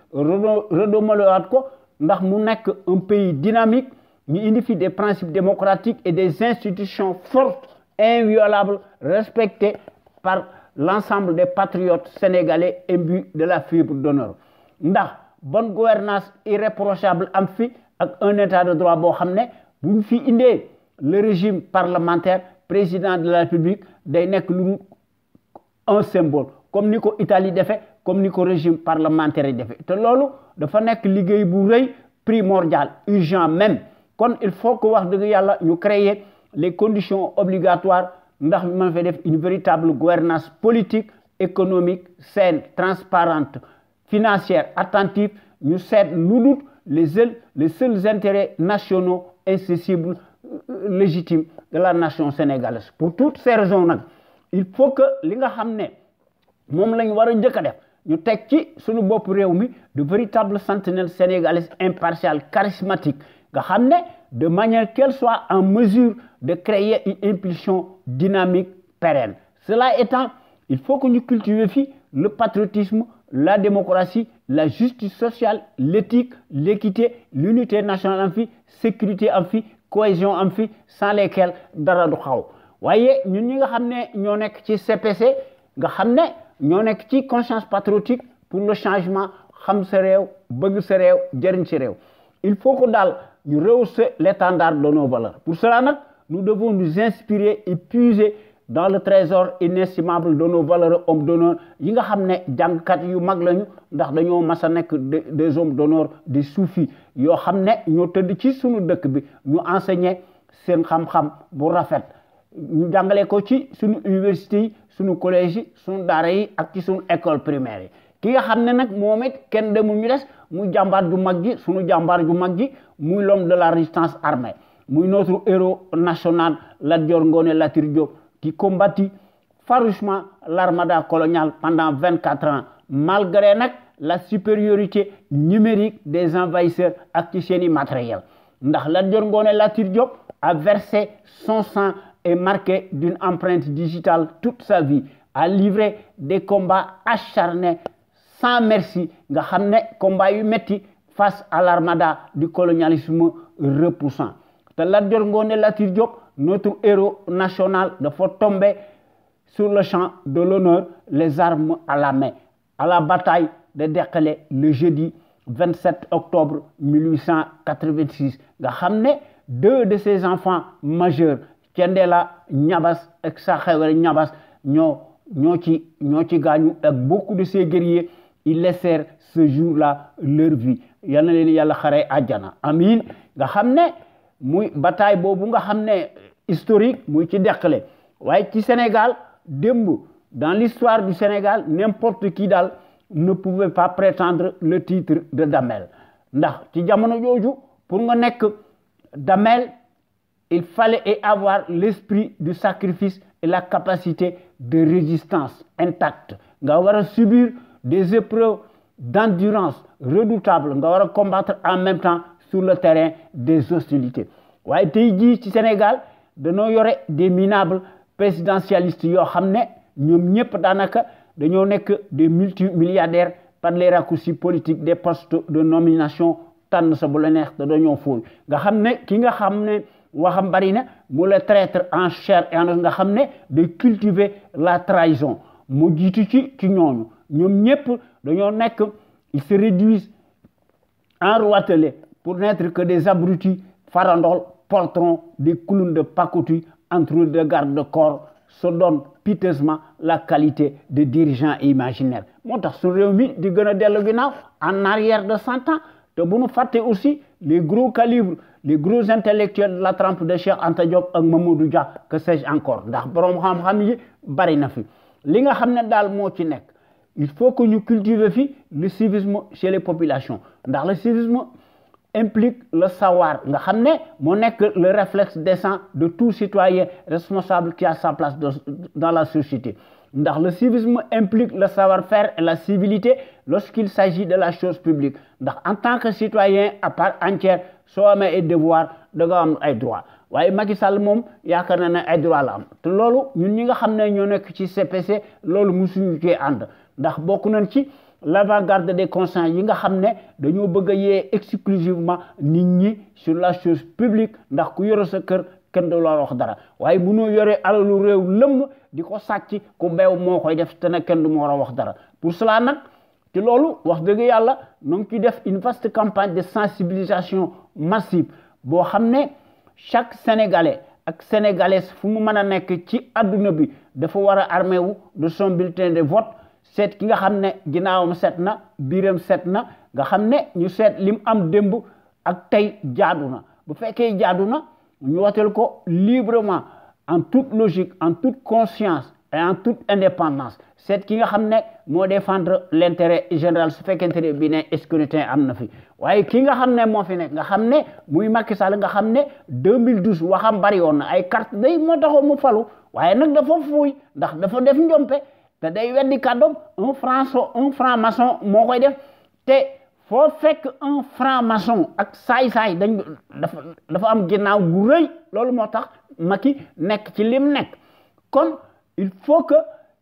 redomalaat ko ndax mu nekk un pays dynamique ñu indi fi des principes démocratiques et des institutions fortes inviolables respectées par l'ensemble des patriotes sénégalais imbus de la fibre d'honneur ndax bonne gouvernance irréprochable am fi ak un état de droit boo xam ne bu ñu fi indee le régime parlementaire président de la République day nekk lu un symbole comme ni ko Italie defee comme ni ko régime parlementaire yi defee te loolu dafa nekk liggéey bu rëy primordial urgent même kon il faut que wax deug yalla ñu créer les conditions obligatoires ndax ñu mën fa def une véritable gouvernance politique économique saine transparente financière attentive ñu seet lu les seuls intérêts nationaux incessibles légitimes de la nation sénégalaise pour toutes ces raisons il faut que li nga xamné mom lañ wara ñëk def ñu tek ci suñu bop réew mi de véritables sentinelles sénégalaises impartiales charismatiques nga xamné de manière qu'elles soient en mesure de créer une impulsion dynamique pérenne. Cela étant, il faut que nous cultivions le patriotisme, la démocratie, la justice sociale, l'éthique, l'équité, l'unité nationale la sécurité cohésion sans lesquelles dara du xaw. Voyez, ñun ñi nga xamné ñoo nek ci CPC nga xamné ñoo nek ci conscience patriotique pour le changement xam sa réew bëgg sa réew jëriñ ci réew. Il faut que nous rehausser l'étendard de nos valeurs. Pour cela, nous devons nous inspirer et puiser dans le trésor inestimable de nos valeurs hommes d'honneur. Yi nga xamné jangkat yu mag lañu ndax dañoo massa nek des hommes d'honneur des soufis yo xamné ñoo teud ci suñu dëkk bi ñu enseigner seen xam-xam bu rafet ñu jangalé ko ci suñu université yi suñu collège yi suñu daara yi ak ci suñu école primaire yi ki nga xamné nak momit kenn demul ñu dess muy jambar ju mag gi suñu jambar ju mag gi muy l'homme de la résistance armée muy notre héros national Lat Dior Ngoné Latyr Diop qui combattit farouchement l'armada coloniale pendant 24 ans malgré la supériorité numérique des envahisseurs ak ci seeni matériel ndax Lat Dior Ngoné Latyr Diop a versé son sang et marqué d'une empreinte digitale toute sa vie a livré des combats acharnés sans merci nga xamné combat yu metti face à l'armada du colonialisme repoussant. Lat Dior Ngoné Latyr Diop, notre héros national, dafa tomber sur le champ de l'honneur, les armes à la main, à la bataille de Derklé le jeudi 27 octobre 1886. Nga xamné deux de ses enfants majeurs, Thiendella Niabass et Sakhewere Niabass, ñoo ci gañu ak beaucoup de ces guerriers, ils laissèrent ce jour-là leur vie. Yal na leen yàlla xare àjjana amiin nga xamné muy bataille bobu nga xamné historique muy ci Derklé waaye ci Sénégal demb dans l'histoire du Sénégal n'importe qui ne pouvait pas prétendre le titre de Damel ndax ci jamono joju pour nga nek Damel il fallait avoir l'esprit du sacrifice et la capacité de résistance intacte nga wara subir des épreuves d'endurance redoutable nga wara combattre en même temps sur le terrain des hostilités waye tay ji ci Sénégal dañoo yoré des minables présidentialistes yo xamné ñom ñëpp danaka dañoo nek des multimilliardaires par les raccourcis politiques des postes de nomination tan sa bu la neex da dañoo fooy nga xamné ki nga xamné waxam bari na mu le traître en chair et en os nga xamné de cultiver la trahison mu jitu ci ñooñu ñom ñëpp dañoo nek ils se réduisent en roitelets pour n'être que des abrutis farandoles poltrons des clowns de pacotille entre deux gardes de corps se donnent piteusement la qualité de dirigeants imaginaires. Motax su réew mi di gëna dellu ginaaw en arrière de 100 ans te bu ñu faté aussi les gros calibres les gros intellectuels de la trempe de Cheikh Anta Diop ak Mamadou Dia que sais-je encore ndax borom xam-xam yi bari na fi li nga xamné dal mo ci nek il faut que nous cultivions le civisme chez les populations. Le civisme implique le savoir. Le réflexe décent de tout citoyen responsable qui a sa place dans la société. Le civisme implique le savoir-faire et la civilité lorsqu'il s'agit de la chose publique. En tant que citoyen à part entière, soo amee ay devoir da nga am ay droit waaye Macky Sall moom yaakaar na ne ay droit la am te loolu ñun ñi nga xam ne ñoo nekk ci CPC loolu musuñu cee ànd ndax bokk nañ ci l'avant-garde des consciences yi nga xam ne dañoo bëgg a yee exclusivement nit ñi sur la chose publique ndax ku yore sa kër kenn du la wax dara waaye mënoo yore alalu réew lëmm di ko sàcc ku beew moo koy def te ne kenn du moo war a wax dara pour cela nag ci loolu wax dëgg yàlla ñoo ngi ciy def une vaste campagne de sensibilisation massive boo xam ne chaque sénégalais ak sénégalaise fu mu mën a nekk ci adduna bi dafa war a armé wu de son bulletin de vote seet ki nga xam ne ginnaawam set na biiram set na nga xam ne ñu seet lim am démb ak tey jaadu na bu fekkee jaadu na ñu woteel ko librement en toute logique en toute conscience et en toute indépendance c'est ki nga xam ne moo défendre l'intérêt général su fekkente ne bi ne scrutin am na fi waaye ki nga xam ne moo fi nekk nga xam ne muy Macky Sall nga xam ne 2012 waxam bari woon na ay carte day moo taxoon mu falu waaye nag dafa fuuy ndax dafa def njompe te day weddi kàddoom un franc-maçon moo koy def te foo fekk un franc-maçon ak saay-saay dafa am ginnaaw gu rëy loolu moo tax Macky nekk ci lim nekk kon il faut que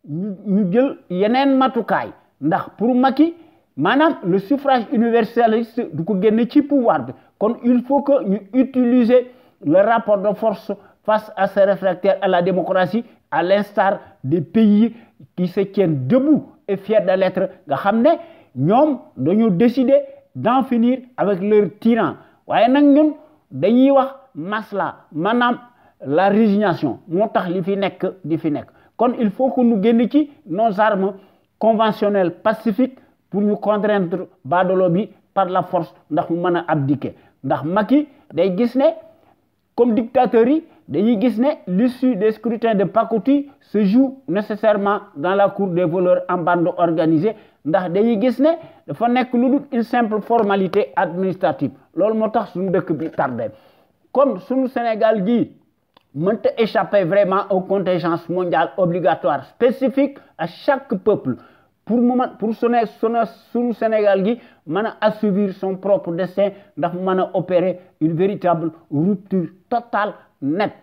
ñu jël yeneen matukaay ndax pour Macky maanaam le suffrage universaliste du ko génn ci pouvoir bi kon il faut que ñu utiliser le rapport de force face à ces réfractaires à la démocratie à l'instar des pays qui se tiennent debout et fiers de l'être nga xam ne ñoom dañu décider d'en finir avec leur tyran waaye nag ñun dañuy wax masla maanaam la résignation moo tax li fi nekk di fi nekk kon il faut que ñu génn ci nos armes conventionnelles pacifiques pour ñu contraindre baadolo bi par la force ndax mu mën a abdiquer ndax Macky day gis ne comme dictateur yi dañuy gis ne l'issue des scrutins de pacotille se joue nécessairement dans la cour des voleurs en bande organisée ndax dañuy gis ne dafa nekk lu dul une simple formalité administrative loolu moo tax suñu dëkk bi tardé kon suñu Sénégal gii mënta échapper vraiment aux contingences mondiales obligatoires spécifiques à chaque peuple pour suñu Sénégal gi mën a assouvir son propre destin ndax mën a opérer une véritable rupture totale nette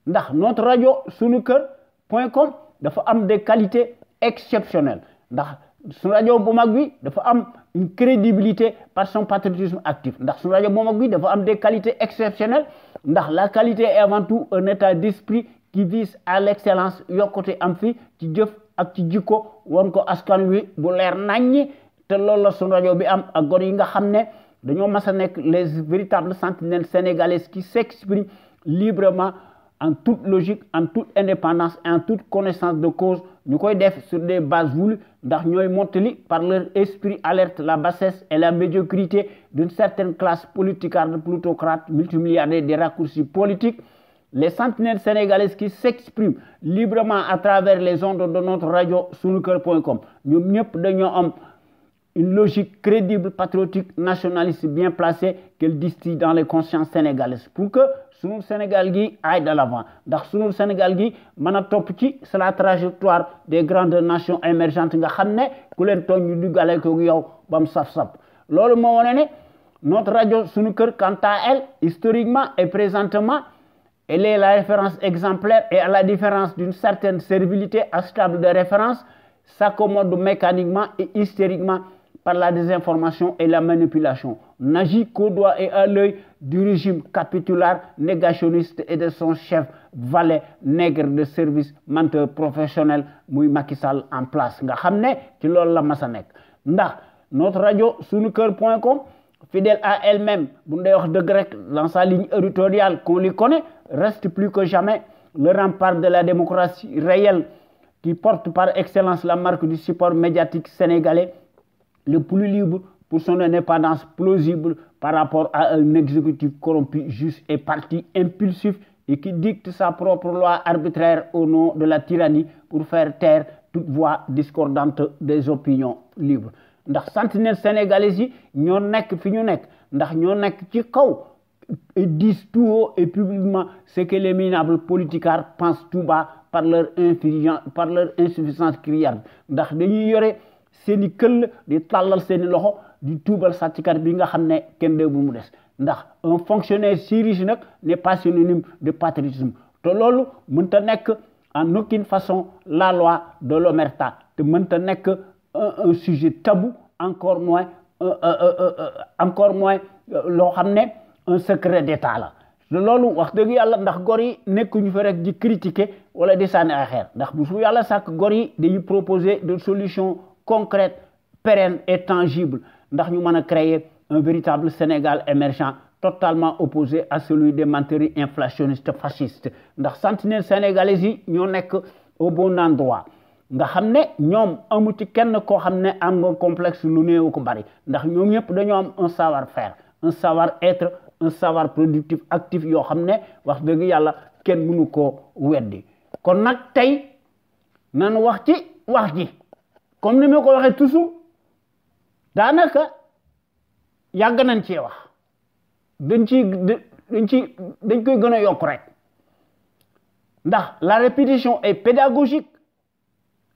ndax notre rajo sunukër.com dafa am des qualités exceptionnelles ndax suñu rajo bu mag bi dafa am une crédibilité par son patriotisme actif ndax suñu rajo bu mag bi dafa am des qualités exceptionnelles ndax la qualité est avant tout un état d'esprit qui vise à l'excellence yokkute am fi ci jëf ak ci jikko won ko askan wi bu leer naññi te loolu la suñu rajo bi am ak gor yi nga xam ne dañoo mas a nekk les véritables sentinelles sénégalaises qui s'expriment librement en toute logique en toute indépendance et en toute connaissance de cause ñu koy def sur des bases voulues ndax ñooy mottali par leur esprit alerte la bassesse et la médiocrité d'une certaine classe politicarde plutocrate multimilliardaire des raccourcis politiques. Les sentinelles sénégalaises qui s'expriment librement à travers les ondes de notre radio sunukër.com ñoom ñëpp dañoo am une logique crédible, patriotique, nationaliste bien placée qu'elle distille dans les consciences sénégalaises pour que sunu Sénégal gi aille de l'avant ndax sunu Sénégal gi mën a topp ci c'est la trajectoire des grandes nations émergentes nga xam ne ku leen tooñ ñu duggale ko yow ba mu saf-saf loolu moo wane ne notre radio sunu kër quant à elle historiquement et présentement elle est la référence exemplaire et à la différence d'une certaine servilité achetable de référence s'accommode mécaniquement et hystériquement par la désinformation et la manipulation, n'agit qu'au doigt et à l'œil du régime capitulaire négationniste et de son chef valet nègre de service menteur professionnel muy Macky Sall en place nga xam ne ci loolu la mas a nekk ndax notre radio sunukër.com fidèle à elle-même bu ndey wax dëgg rek dans sa ligne éditoriale qu'on lui connaît reste plus que jamais le rempart de la démocratie réelle qui porte par excellence la marque du support médiatique sénégalais le plus libre pour son indépendance plausible par rapport à un exécutif corrompu, juste et parti impulsif et qui dicte sa propre loi arbitraire au nom de la tyrannie pour faire taire toute voix discordante des opinions libres. ndax sentinelles sénégalais yi ñoo nekk fi ñu nekk ndax ñoo nekk ci kaw et disent tout haut et publiquement ce que les minables politicards pensent tout bas par leur insuffisance criarde ndax dañuy yore seeni këll di tàllal seeni loxo di tuubal sàcckat bi nga xam ne kenn dee bu mu des ndax un fonctionnaire si riche nag n'est pas synonyme de patriotisme te loolu mënta nekk en aucune façon la loi de l'omerta te mënta nekk un sujet tabou encore moins loo xam ne un secret d'état la te loolu wax dëgg yàlla ndax gor yi nekkuñu fa rek di critiquer wala di sànni ay xeer ndax bu su yàlla sàkk gor yi dañuy proposer des solutions concrètes pérennes et tangibles ndax ñu mën a créer un véritable Sénégal émergent totalement opposé à celui des menteries inflationnistes fascistes ndax sentinelles sénégalais yi ñoo nekk au bon endroit nga xam ne ñoom amu ci kenn koo xam ne am nga complexe lu néew ko bari ndax ñoom ñëpp dañoo am un savoir-faire un savoir-être un savoir productif actif yoo xam ne wax dëgg yàlla kenn mënu koo weddi kon nag tey nan wax ci wax ji comme ni ma ko waxee toujours daanaka yàgg nañ cee wax dañ koy gën a yokk rek ndax la répétition est pédagogique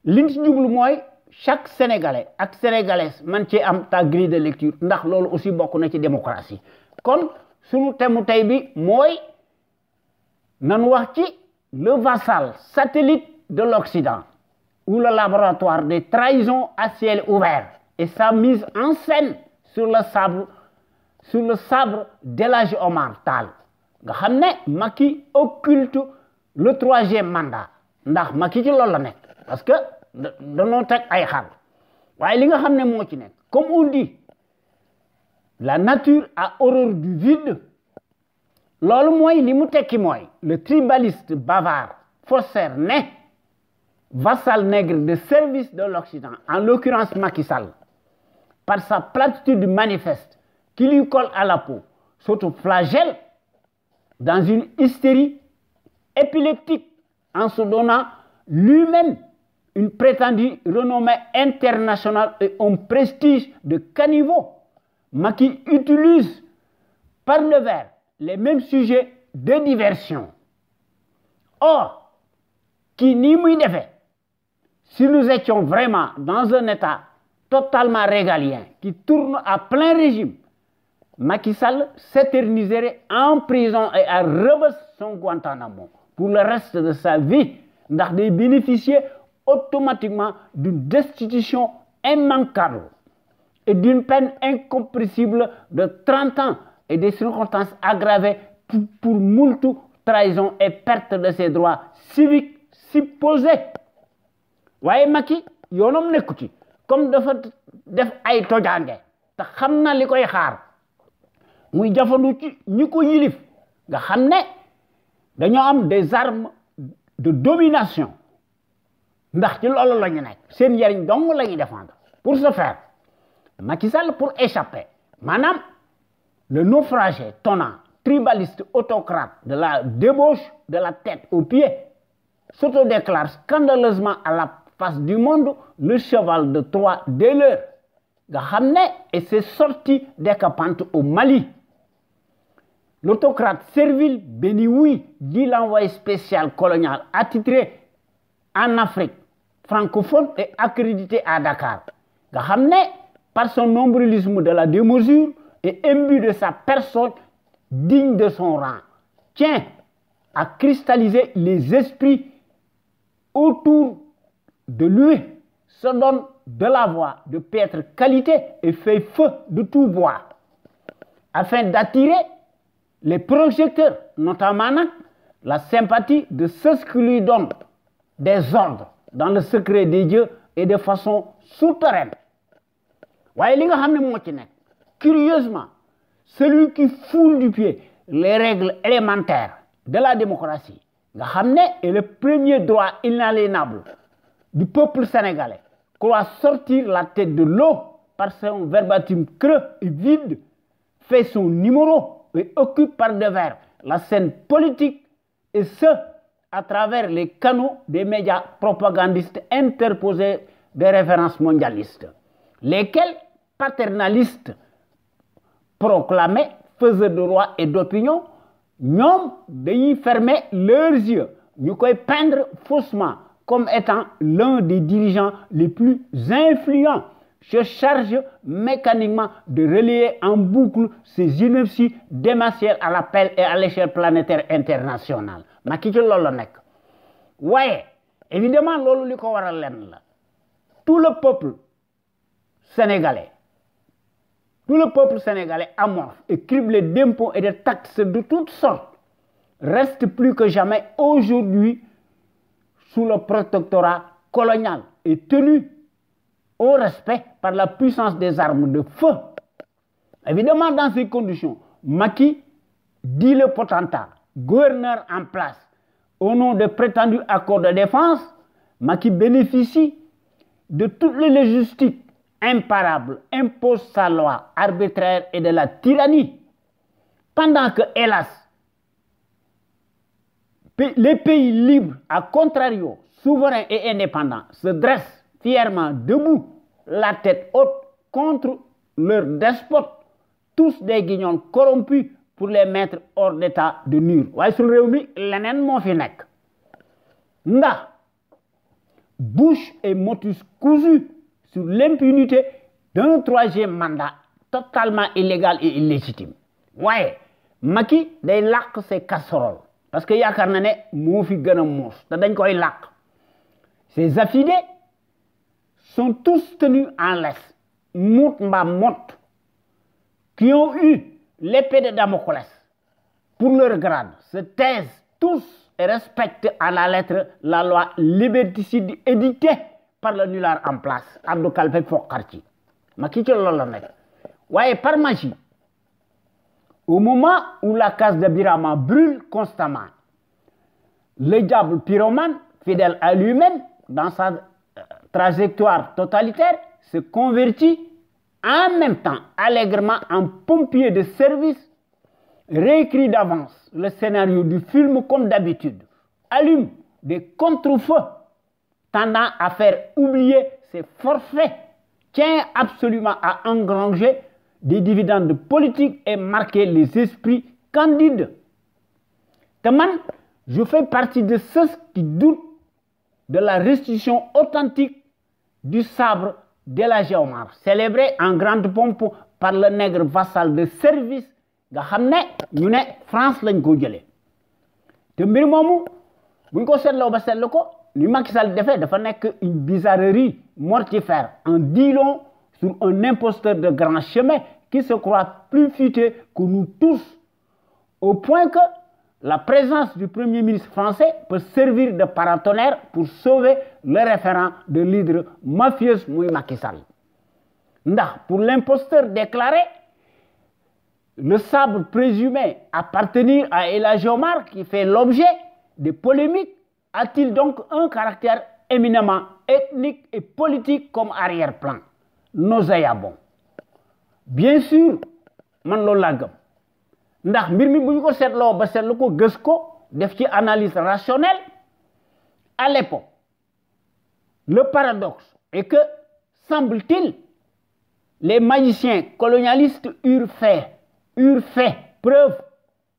liñ ci jublu mooy chaque sénégalais ak sénégalaise man ci am ta grille de lecture ndax loolu aussi bokk na ci démocratie kon sunu thème tey bi mooy nan wax ci le vassal satellite de l'Occident ou le laboratoire des trahisons à ciel ouvert et sa mise en scène sur le sabre d'El Hadji Omar Tall nga xam ne Macky occulte le 3e mandat ndax Macky ci loolu la nekk parce que danoo teg ay xar waaye li nga xam ne moo ci nekk comme on dit la nature a horreur du vide loolu mooy li mu tekki mooy le tribaliste bavard faussaire né vassal nègre de service de l'Occident en l'occurrence Macky Sall par sa platitude manifeste qui lui colle à la peau s'auto-flagelle dans une hystérie épileptique en se donnant lui-même une prétendue renommée internationale et un prestige de caniveau. Macky utilise par devers les mêmes sujets de diversion. Or, qui ni muy defee si nous étions vraiment dans un état totalement régalien qui tourne à plein régime, Macky Sall s'éterniserait en prison et à Rebeuss son Guantanamo pour le reste de sa vie ndax day bénéficier automatiquement d'une destitution immanquable et d'une peine incompressible de 30 ans et des circonstances aggravées pour moultu trahison et perte de ses droits civiques supposés. waaye Macky yoonam nekku ci comme dafa def ay tojaange te xam na li koy xaar muy jafandu ci ñi ko yilif nga xam ne dañoo am des armes de domination ndax ci loolu la ñu nekk seen njariñ dong la ñuy défendre pour ce faire Macky Sall pour échapper maanaam le naufragé tonnant tribaliste autocrate de la débauche de la tête aux pieds s'autodéclare scandaleusement à la face du monde le cheval de Troie des leurs nga xam ne et ses sorties décapantes au Mali. L'autocrate servile béni oui dit l'envoyé spécial colonial attitré en Afrique francophone et accrédité à Dakar nga xam ne par son nombrilisme de la démesure et imbu de sa personne digne de son rang tient à cristalliser les esprits autour de lui, se donne de la voix de piètre qualité et fait feu de tout bois afin d'attirer les projecteurs, notamment la sympathie de ceux qui lui donnent des ordres dans le secret des dieux et de façon souterraine. waaye li nga xam ne moo ci nekk curieusement celui qui foule du pied les règles élémentaires de la démocratie nga xam ne est le premier droit inaliénable du peuple sénégalais croit sortir la tête de l'eau par son verbatim creux et vide, fait son numéro et occupe par devers la scène politique et ce à travers les canaux des médias propagandistes interposés des références mondialistes, lesquels paternalistes proclamés faiseurs de roi et d'opinion ñoom dañuy fermer leurs yeux ñu koy peindre faussement comme étant l'un des dirigeants les plus influents se charge mécaniquement de relayer en boucle ces inerties démentielles à l'appel et à l'échelle planétaire internationale Macky ci loolu la nekk waaye évidemment loolu li ko waral lenn la tout le peuple sénégalais amorphe et criblé d'impôts et de taxes de toutes sortes reste plus que jamais aujourd'hui sous le protectorat colonial et tenu au respect par la puissance des armes de feu. Évidemment, dans ces conditions, Macky, dit le potentat, gouverneur en place, au nom de prétendus accords de défense, Macky bénéficie de toutes les légistiques imparables, impose sa loi arbitraire et de la tyrannie. Pendant que, hélas, les pays libres, à contrario, souverains et indépendants, se dressent fièrement debout, la tête haute, contre leurs despotes, tous des guignols corrompus pour les mettre hors d'état de nuire. waaye sur réew mi leneen moo fi nekk ndax bouche et motus cousus sur l'impunité d'un troisième mandat totalement illégal et illégitime. waaye Macky day làq ses casseroles parce que yaakaar na ne moo fi gën a muus te dañ koy làq. Ces affidés sont tous tenus en laisse, mout mbaam mot, qui ont eu l'épée de Damoclès pour leur grade, se taisent tous et respectent à la lettre la loi liberticide édictée par le nulard en place, Abdou Kalpe Fokarti. Macky ci loolu la nekk waaye par magie, au moment où la case de Birama brûle constamment, le diable pyromane, fidèle à lui-même, dans sa trajectoire totalitaire, se convertit en même temps allègrement en pompier de service, réécrit d'avance le scénario du film comme d'habitude, allume des contre-feux tendant à faire oublier ses forfaits, tient absolument à engranger des dividendes politiques et marquer les esprits candides. Je fais partie de ceux qui doutent de la restitution authentique du sabre d'El Hadji Omar, célébré en grande pompe par le nègre vassal de service nga xam ne ñu ne France lañ ko jëlee te mbir moomu buñ ko seetloo ba seetlu ko ni Macky Sall defee dafa nekk une bizarrerie mortifère, un dit long sur un imposteur de grand chemin qui se croit plus futé que nous tous, au point que la présence du Premier ministre français peut servir de paratonnerre pour sauver le référent de l'hydre mafieuse muy Macky Sall. Ndax pour l'imposteur déclaré, le sabre présumé appartenir à El Hadji Omar, qui fait l'objet de polémiques, a-t-il donc un caractère éminemment ethnique et politique comme arrière-plan, nauséabond? Bien sûr, man loolu laa gëm ndax mbir mi bu ñu ko seetloo ba seetlu ko gës ko def ci analyse rationnelle. À l'époque, le paradoxe est que, semble-t-il, les magiciens colonialistes eurent fait preuve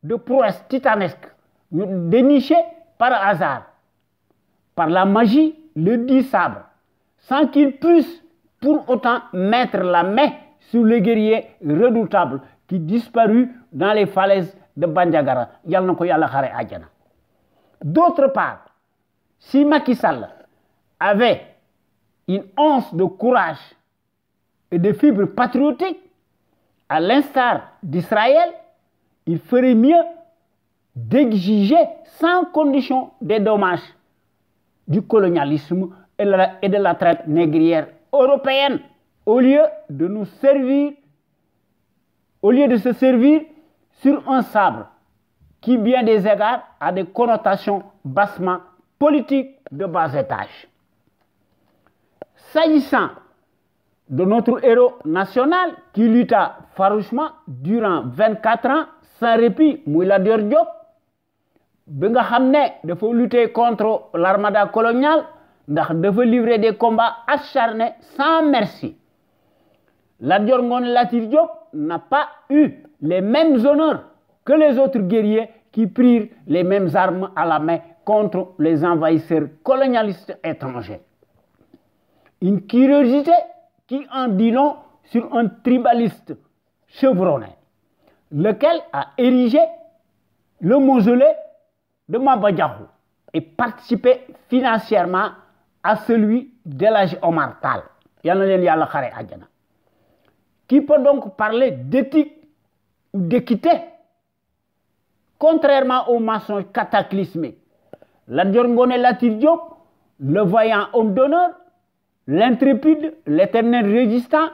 de prouesse titanesque, dénichée par hasard, par la magie, le dit sabre, sans qu'ils puissent pour autant mettre la main sur le guerrier redoutable qui disparut dans les falaises de Bandiagara. Yal na ko Yàlla xare àjjana. D'autre part, si Macky Sall avait une once de courage et de fibre patriotique, à l'instar d'Israël, il ferait mieux d'exiger sans condition des dommages du colonialisme et de la traite négrière européenne, au lieu de se servir sur un sabre qui, bien des égards, a des connotations bassement politiques de bas étage. S'agissant de notre héros national qui lutta farouchement durant 24 ans sans répit, muy Lat Dior Diop, bi nga xam ne dafa lutter contre l'armada coloniale, ndax dafa livrer des combats acharnés sans merci. Lat Dior Ngoné Latyr Diop n'a pas eu les mêmes honneurs que les autres guerriers qui prirent les mêmes armes à la main contre les envahisseurs colonialistes étrangers. Une curiosité qui en dit long sur un tribaliste chevronné, lequel a érigé le mausolée de Maba Diakhou et participé financièrement à celui d'El Hadji Omar Tall. Yal na leen Yàlla xare àjjana. Qui peut donc parler d'éthique ou d'équité? Contrairement aux mensonges cataclysmiques, Lat Dior Ngoné Latyr Diop, le vaillant homme d'honneur, l'intrépide, l'éternel résistant,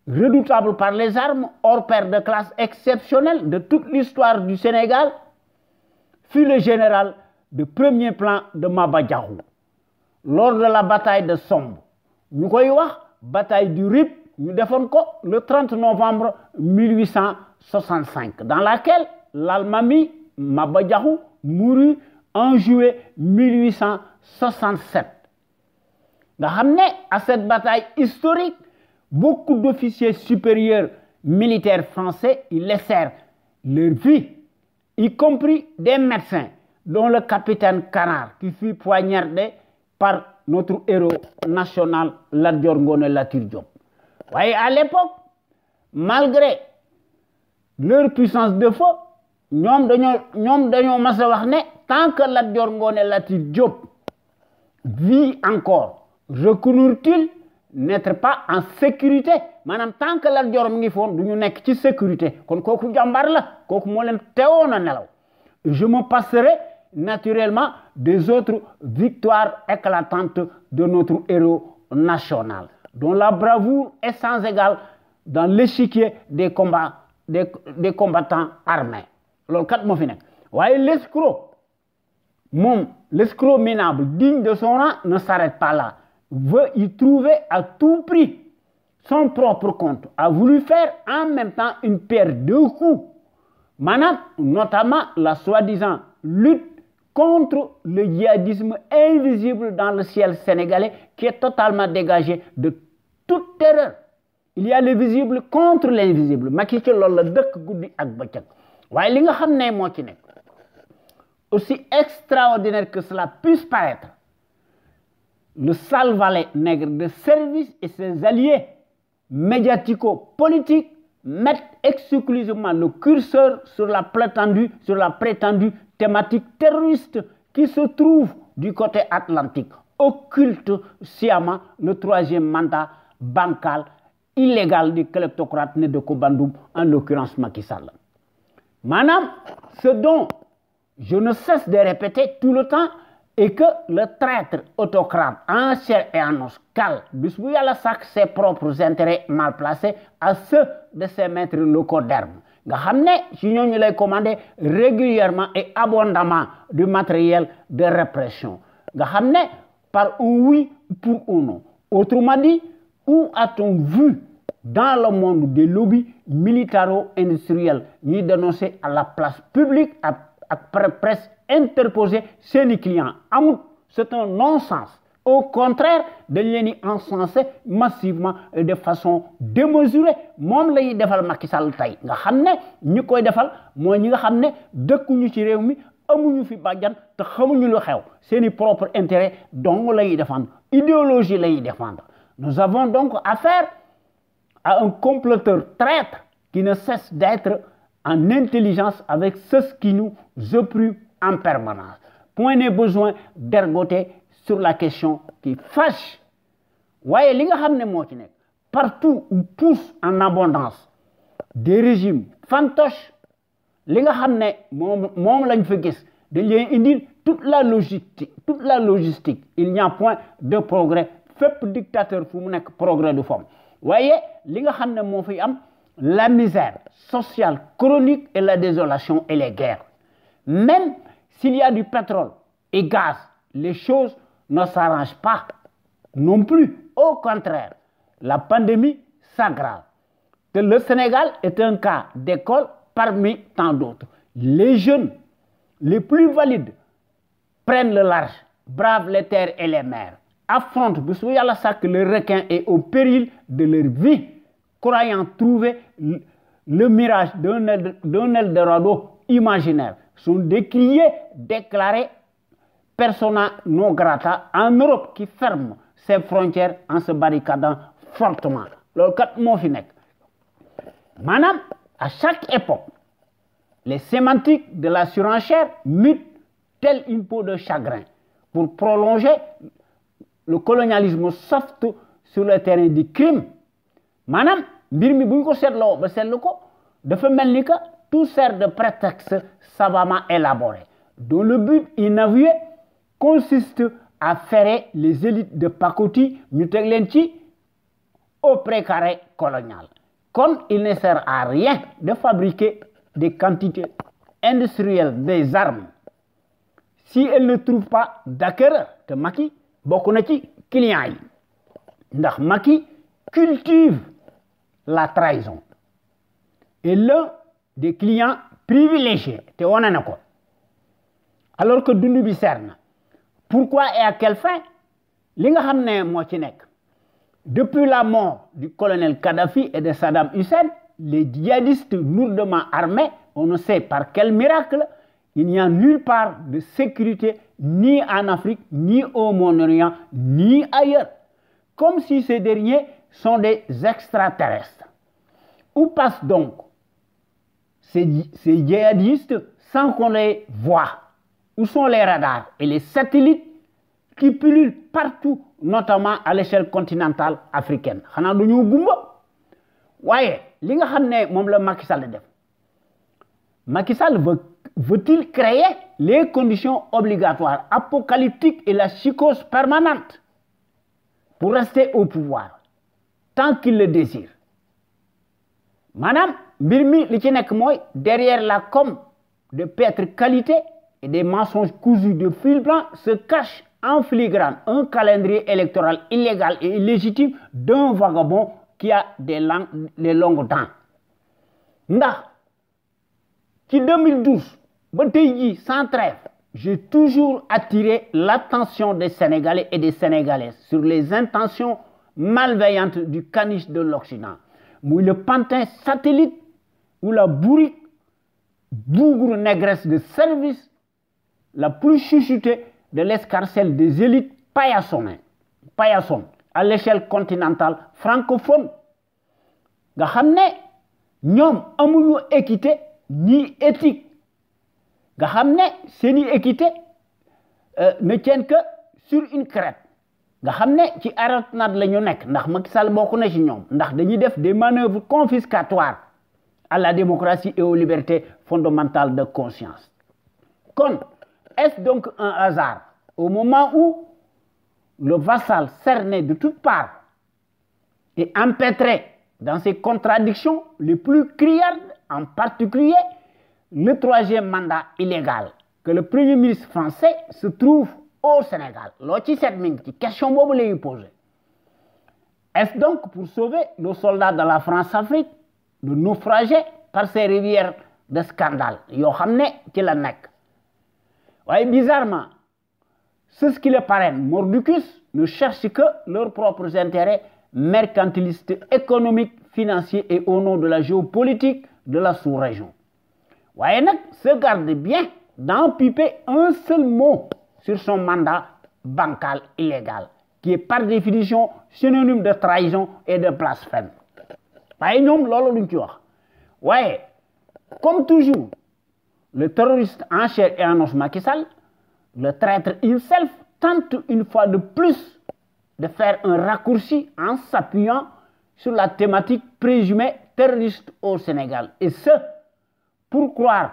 redoutable par les armes, hors pair de classe exceptionnel de toute l'histoire du Sénégal, fut le général de premier plan de Maba Diakhou. Lors de la bataille de Somb, ñu koy wax bataille du RIP nous défendons le 30 novembre 1865, dans laquelle l'Almami Maba Diakhou mourut en juillet 1867. À cette bataille historique, beaucoup d'officiers supérieurs militaires français laissèrent leur vie, y compris des médecins, dont le capitaine Canard, qui fut poignardé par notre héros national, Lat Dior Ngoné Latyr Diop. Voyez, à l'époque, malgré leur puissance de feu, ñom dañoo mas a wax ne tant que Lat Dior Ngoné Latyr Diop vit encore, recourut-il n'être pas en sécurité. Maanaam tant que Lat Dior mu ngi foon du ñu nekk ci sécurité kon kooku jàmbaar la kooku moo leen teewoon a nelaw. Je me passerai naturellement des autres victoires éclatantes de notre héros national, dont la bravoure est sans égale dans l'échiquier des combats des combattants armés. Loolu kat moo fi nekk waaye l'escroc minable digne de son rang ne s'arrête pas là, veut y trouver à tout prix son propre compte, a voulu faire en même temps une paire de coups, notamment la soi-disant lutte contre le djihadisme invisible dans le ciel sénégalais qui est totalement dégagé de toute terreur. Il y a le visible contre l'invisible. Macky ci loolu la dëkk guddi ak bëccëg waaye li nga xam ne moo ci nekk aussi extraordinaire que cela puisse paraître, le sale valet nègre de service et ses alliés médiatico-politiques mettent exclusivement le curseur sur la prétendue thématique terroriste qui se trouve du côté atlantique, occulte sciemment le troisième mandat bancal illégal du kleptocrate né de Kobandoum, en l'occurrence Macky Sall. Madame, ce dont je ne cesse de répéter tout le temps est que le traître autocrate en chair et en os cale bis bu Yàlla sàkk ses propres intérêts mal placés à ceux de ses maîtres locaux d'armes nga xam ne ci ñooñu lay commander régulièrement et abondamment du matériel de répression nga xam ne par un oui pour un non. Autrement dit, où a-t-on vu dans le monde des lobbies militaro-industriels ñuy dénoncer à la place publique ak presse interposer seeni clients amul, c'est un non-sens. Au contraire dañ leen di encenser massivement et de façon démesurée moom la ñuy defal Macky Sall tey nga xam ne ñi koy defal mooy ñi nga xam ne dëkkuñu ci réew mi amuñu fi bàjjan te xamuñu lu xew seeni propre intérêt dong la ñuy défendre, idéologie la ñuy défendre. Nous avons donc affaire à un comploteur traître qui ne cesse d'être en intelligence avec ceux qui nous oppriment en permanence. Point n'est besoin d'ergoter sur la question qui fâche. Voyez, li nga xam ne moo ci nekk partout où poussent en abondance des régimes fantoches, li nga xam ne moom lañ fa gis dañ leen indil toute la logistique. Il n'y a point de progrès. Fépp dictateur fu mu nekk progrès du fam. Voyez, li nga xam ne moo fi am la misère sociale chronique et la désolation et les guerres. Même s'il y a du pétrole et gaz, les choses ne s'arrangent pas non plus. Au contraire, la pandémie s'aggrave. Le Sénégal est un cas d'école parmi tant d'autres. Les jeunes les plus valides prennent le large, bravent les terres et les mers, affrontent le requin et au péril de leur vie, croyant trouver le mirage d'un Eldorado imaginaire, sont décriés, déclarés persona non grata en Europe qui ferme ses frontières en se barricadant fortement. Le cas moo fi nekk. Madame, à chaque époque, les sémantiques de la surenchère mutent telle une peau de chagrin pour prolonger le colonialisme soft sur le terrain du crime. Madame, mbir mi bu ñu ko seetloo ba seetlu ko dafa mel ni que tout sert de prétexte savamment élaboré, dont le but inavoué consiste à ferrer les élites de pacotille ñu teg leen ci au précaré colonial. Comme il ne sert à rien de fabriquer des quantités industrielles des armes si elles ne trouvent pas d'acquéreur, te Macky bokk na ci clients yi ndax Macky cultive la trahison est l'un des clients privilégiés. Alors que dundu bi seer na pourquoi et à quelle fin li nga xam ne moo ci nekk depuis la mort du colonel Kadhafi et de Saddam Hussein, les djihadistes lourdement armés, on ne sait par quel miracle, il n'y a nulle part de sécurité ni en Afrique, ni au Moyen-Orient, ni ailleurs. Comme si ces derniers sont des extraterrestres. Où passent donc ces djihadistes sans qu'on les voie? Où sont les radars et les satellites qui pullulent partout, notamment à l'échelle continentale africaine? Xanaa duñu gumba waaye li nga xam ne moom la Macky Sall def Macky Sall veut-il créer les conditions obligatoires apocalyptiques et la psychose permanente pour rester au pouvoir tant qu'il le désire? Madame, mbir mi li ci nekk mooy derrière la com de piètre qualité et des mensonges cousus de fil blanc se cache en filigrane un calendrier électoral illégal et illégitime d'un vagabond qui a des longues dents. Ndax ci 2012 ba tey jii sans trêve j'ai toujours attiré l'attention des Sénégalais et des Sénégalaises sur les intentions malveillantes du caniche de l'Occident, muy le pantin satellite ou la bourrique bougre négresse de service la plus chuchotée de l'escarcelle des élites paillassonnes à l'échelle continentale francophone nga xam ne ñoom amuñu équité ni éthique nga xam ne seeni équité ne tienne que sur une crête nga xam ne ci aéronautique la ñu nekk ndax Macky Sall bokk na ci ñoom ndax dañuy def des manœuvres confiscatoires à la démocratie et aux libertés fondamentales de conscience. Kon est-ce donc un hasard au moment où le vassal cerné de toutes parts et empêtré dans ses contradictions les plus criardes, en particulier le troisième mandat illégal que le Premier ministre français se trouve au Sénégal? Loo ci seet mi ngi ci question boobu lay poser. Est-ce donc pour sauver nos soldats de la France-Afrique de naufrager par ces rivières de scandale yoo xam ne ci la nekk? Waaye bizarrement ceux qui le parrainent mordicus ne cherchent que leurs propres intérêts mercantilistes, économiques, financiers et au nom de la géopolitique de la sous-région. Waaye nag se garde bien d'empiper un seul mot sur son mandat bancal illégal qui est par définition synonyme de trahison et de blasphème. Waaye ñoom loolu luñ ci wax. Waaye comme toujours le terroriste en chair et en os Macky Sall, le traître himself tente une fois de plus de faire un raccourci en s'appuyant sur la thématique présumée terroriste au Sénégal. Et ce, pour croire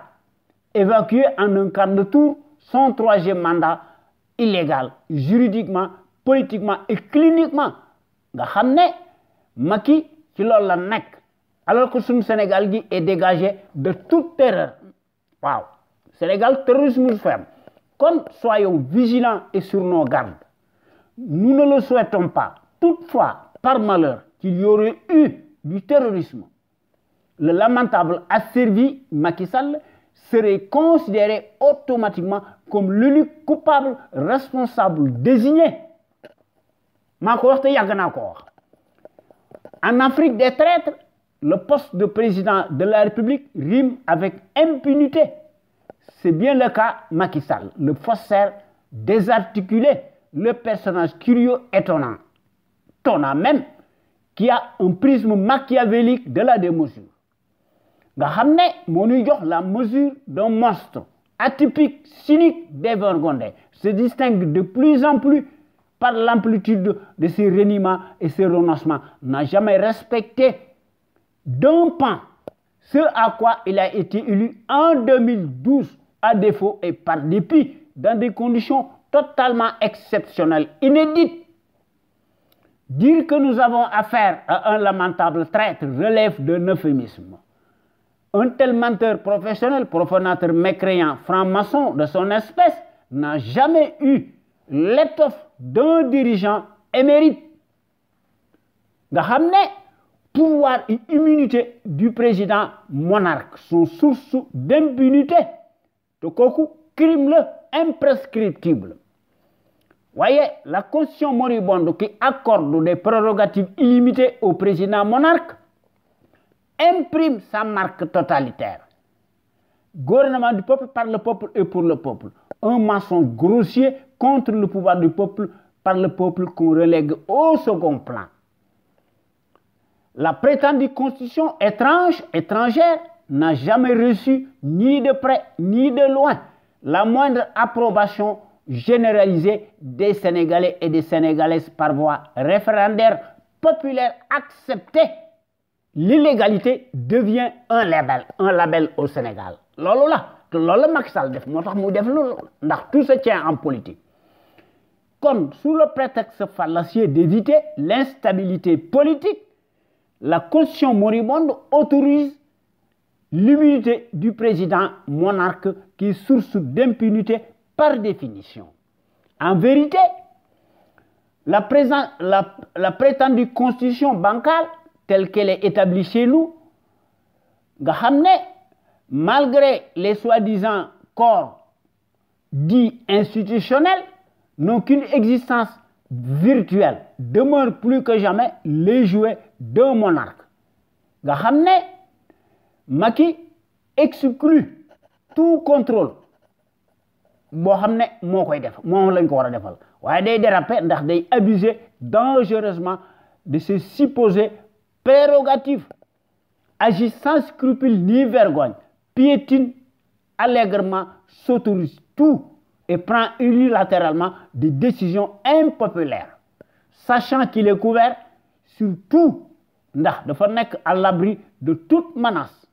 évacuer en un quart de tour son troisième mandat illégal, juridiquement, politiquement et cliniquement. Nga xam ne Macky ci loolu la nekk alors que suñu Sénégal gi est dégagé de toute terreur. Waaw, Sénégal terrorisme ferme. Kon soyons vigilants et sur nos gardes. Nous ne le souhaitons pas. Toutefois, par malheur, qu'il y aurait eu du terrorisme, le lamentable asservi Macky Sall serait considéré automatiquement comme l'unique coupable responsable désigné. maa ko wax te yàgg naa ko wax. En Afrique des traîtres, le poste de président de la République rime avec impunité. C'est bien le cas Macky Sall, le faussaire désarticulé, le personnage curieux étonnant même, qui a un prisme machiavélique de la démesure. Nga xam ne moo ñuy jox la mesure d'un monstre atypique, cynique, dévergondé, se distingue de plus en plus par l'amplitude de ses reniements et ses renoncements, n'a jamais respecté d'un pan ce à quoi il a été élu en 2012, à défaut et par dépit, dans des conditions totalement exceptionnelles, inédites. Dire que nous avons affaire à un lamentable traître relève d'un euphémisme. Un tel menteur professionnel, profanateur mécréant, franc-maçon de son espèce, n'a jamais eu l'étoffe d'un dirigeant émérite. Nga xam ne pouvoir et immunité du président monarque sont source d'impunité. Donc, crime imprescriptible. Voyez, la Constitution moribonde qui accorde des prérogatives illimitées au président monarque imprime sa marque totalitaire. Gouvernement du peuple, par le peuple et pour le peuple. Un mensonge grossier contre le pouvoir du peuple par le peuple qu'on relègue au second plan. La prétendue constitution étrangère n'a jamais reçu ni de près ni de loin la moindre approbation généralisée des Sénégalais et des Sénégalaises par voie référendaire populaire acceptée. L'illégalité devient un label au Sénégal. Lolo la, te lolo Macky Sall def motax mu def lolu ndax tout se tient en politique. Comme sous le prétexte fallacieux d'éviter l'instabilité politique, la Constitution moribonde autorise l'immunité du président monarque qui est source d'impunité par définition. En vérité, la prétendue constitution bancale telle qu'elle est établie chez nous, malgré les soi-disant corps dits institutionnels, n'ont qu'une existence virtuelle, demeure plus que jamais les jouets d'un monarque. Macky exclut tout contrôle. Bo xamné mo koy def mo lañ ko wara defal waye day déraper ndax day abuser dangereusement de ses supposées prérogatives, agit sans scrupule ni vergogne, piétine allègrement, s'autorise tout et prend unilatéralement des décisions impopulaires, sachant qu'il est couvert sur tout ndax dafa nek à l'abri de toute menace,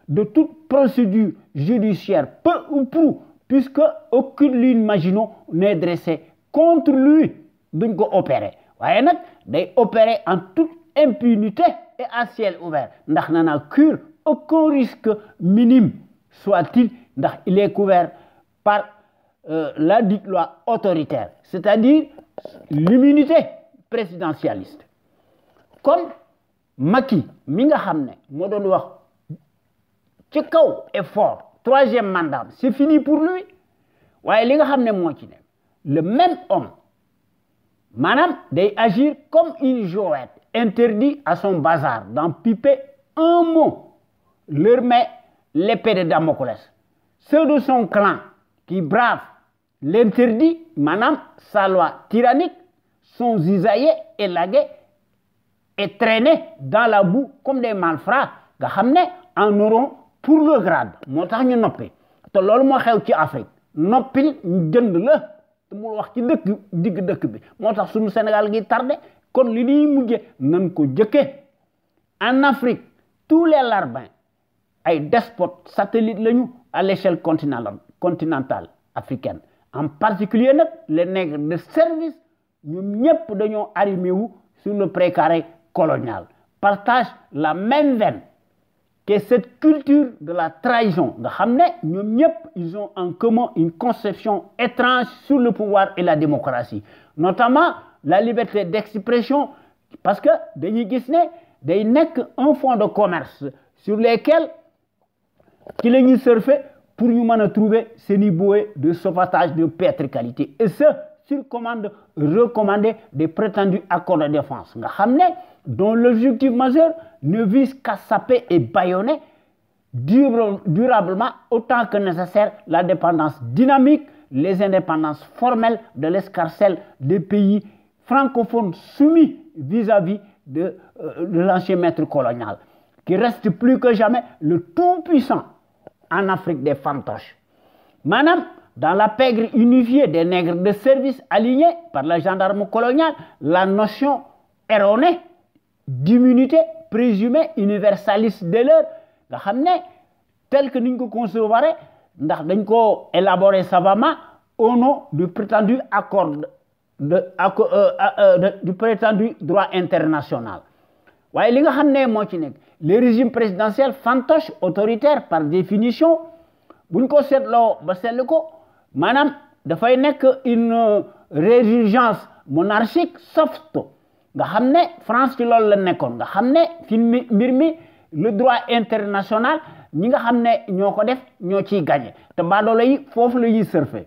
de toute procédure judiciaire, peu ou prou, puisque aucune ligne Maginot n'est dressée contre lui. Donc, opérer. Voyez, day opérer en toute impunité et à ciel ouvert. Ndax nana cure aucun risque minime soit-il, ndax il est couvert par la dite loi autoritaire, c'est-à-dire l'immunité présidentialiste. Comme Macky, mi nga xamné mo doon wax ci kaw et fort, troisième mandat, c'est fini pour lui. Waye li nga xamné mo ci le même homme, madame, day agir comme une jouette, interdit à son bazar d'en piper un mot, leur met l'épée de Damoclès. Ceux de son clan qui bravent l'interdit, madame, sa loi tyrannique, sont zisaillés et lagués et traînés dans la boue comme des malfrats, nga xamné en auront pour le grade. Motax ñu noppé. Té lolu mo xew ci Afrique. Noppil ñu jënd la te mu wax ci dëkk digg dëkk bi. Motax suñu Sénégal gi tardé kon li ñuy mujjé nañ ko jëkke. En Afrique, tous les larbins ay despotes satellites lañu à l'échelle continentale africaine. En particulier les nègres de service, ñoom ñëpp dañoo arrimé wu sur le précaré colonial, partagent la même veine que cette culture de la trahison. Ils ont en commun une conception étrange sur le pouvoir et la démocratie, notamment la liberté d'expression, parce que dañuy gis ne day nekk un fonds de commerce sur lesquels qui la ñuy surfer pour ñu mën a trouver seeni bouées de sauvetage de piètre qualité, et ce sur commande recommandée des prétendus accords de défense nga xam ne dont l'objectif majeur ne vise qu'à saper et bâillonner durablement autant que nécessaire la dépendance dynamique, les indépendances formelles de l'escarcelle des pays francophones soumis vis-à-vis de l'ancien maître colonial, qui reste plus que jamais le tout-puissant en Afrique des fantoches. Madame, dans la pègre unifiée des nègres de service alignés par le gendarme colonial, la notion erronée d'immunité présumée universaliste de l'heure, nga xam ne tel que nous concevoir, ndax dañ ko élaborer savamment au nom du prétendu accord du prétendu droit international. Waaye li nga xam ne moo ci nekk les régimes présidentiels fantoches autoritaires par définition buñ ko seetloo ba seetlu ko maanaam dafay nekk une régence monarchique soft nga xam France ci loolu la nekkoon nga xam fi mbir mi le droit international ñi nga xam ñoo ko def ñoo ciy gagné te baadoolo yi foofu la ñuy surfer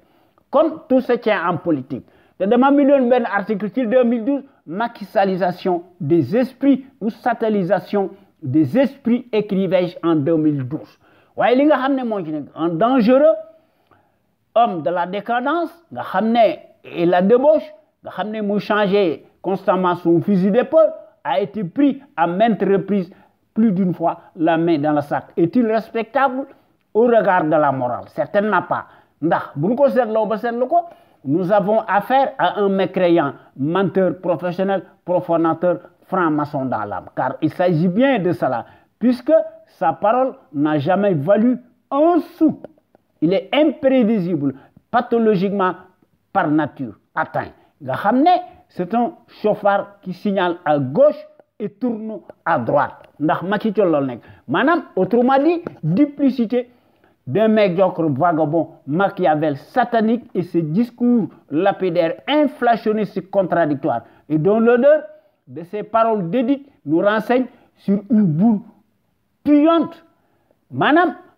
kon tout se tient en politique te dama bindoon benn article ci 2012 machiavélisation des esprits ou satellisation des esprits écrivais-je en 2012 waaye li nga xam moo ci nekk un dangereux homme de la décadence nga xam et la débauche nga xam muy changer constamment son fusil d'épaule a été pris à maintes reprises plus d'une fois la main dans le sac. Est-il respectable au regard de la morale? Certainement pas. Nous avons affaire à un mécréant, menteur professionnel, profanateur, franc-maçon dans l'âme. Car il s'agit bien de cela, puisque sa parole n'a jamais valu un sou. Il est imprévisible, pathologiquement par nature atteint. C'est un chauffard qui signale à gauche et tourne à droite. Autrement dit, duplicité d'un médiocre vagabond Machiavel satanique et ses discours lapidaires, inflationnistes et contradictoires, et dont l'odeur de ses paroles dédites nous renseigne sur une boule puante.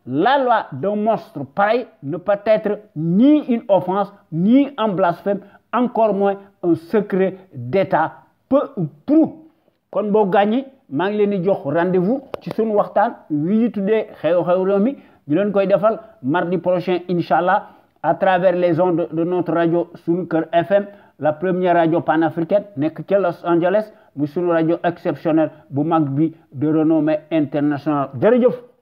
La loi d'un monstre pareil ne peut être ni une offense, ni un blasphème, encore moins un secret d'État, peu ou prou. Kon bo gagné maa ngi leen di jox rendez-vous ci sunu waxtaan wi ñu tuddee xew-xew réew mi ñu leen koy defal mardi prochain inchallah à travers les ondes de notre radio Sunu Kër FM, la première radio panafricaine nekk ca Los Angeles muy sunu radio exceptionnelle bu mag bi de renommée internationale jërëjëf.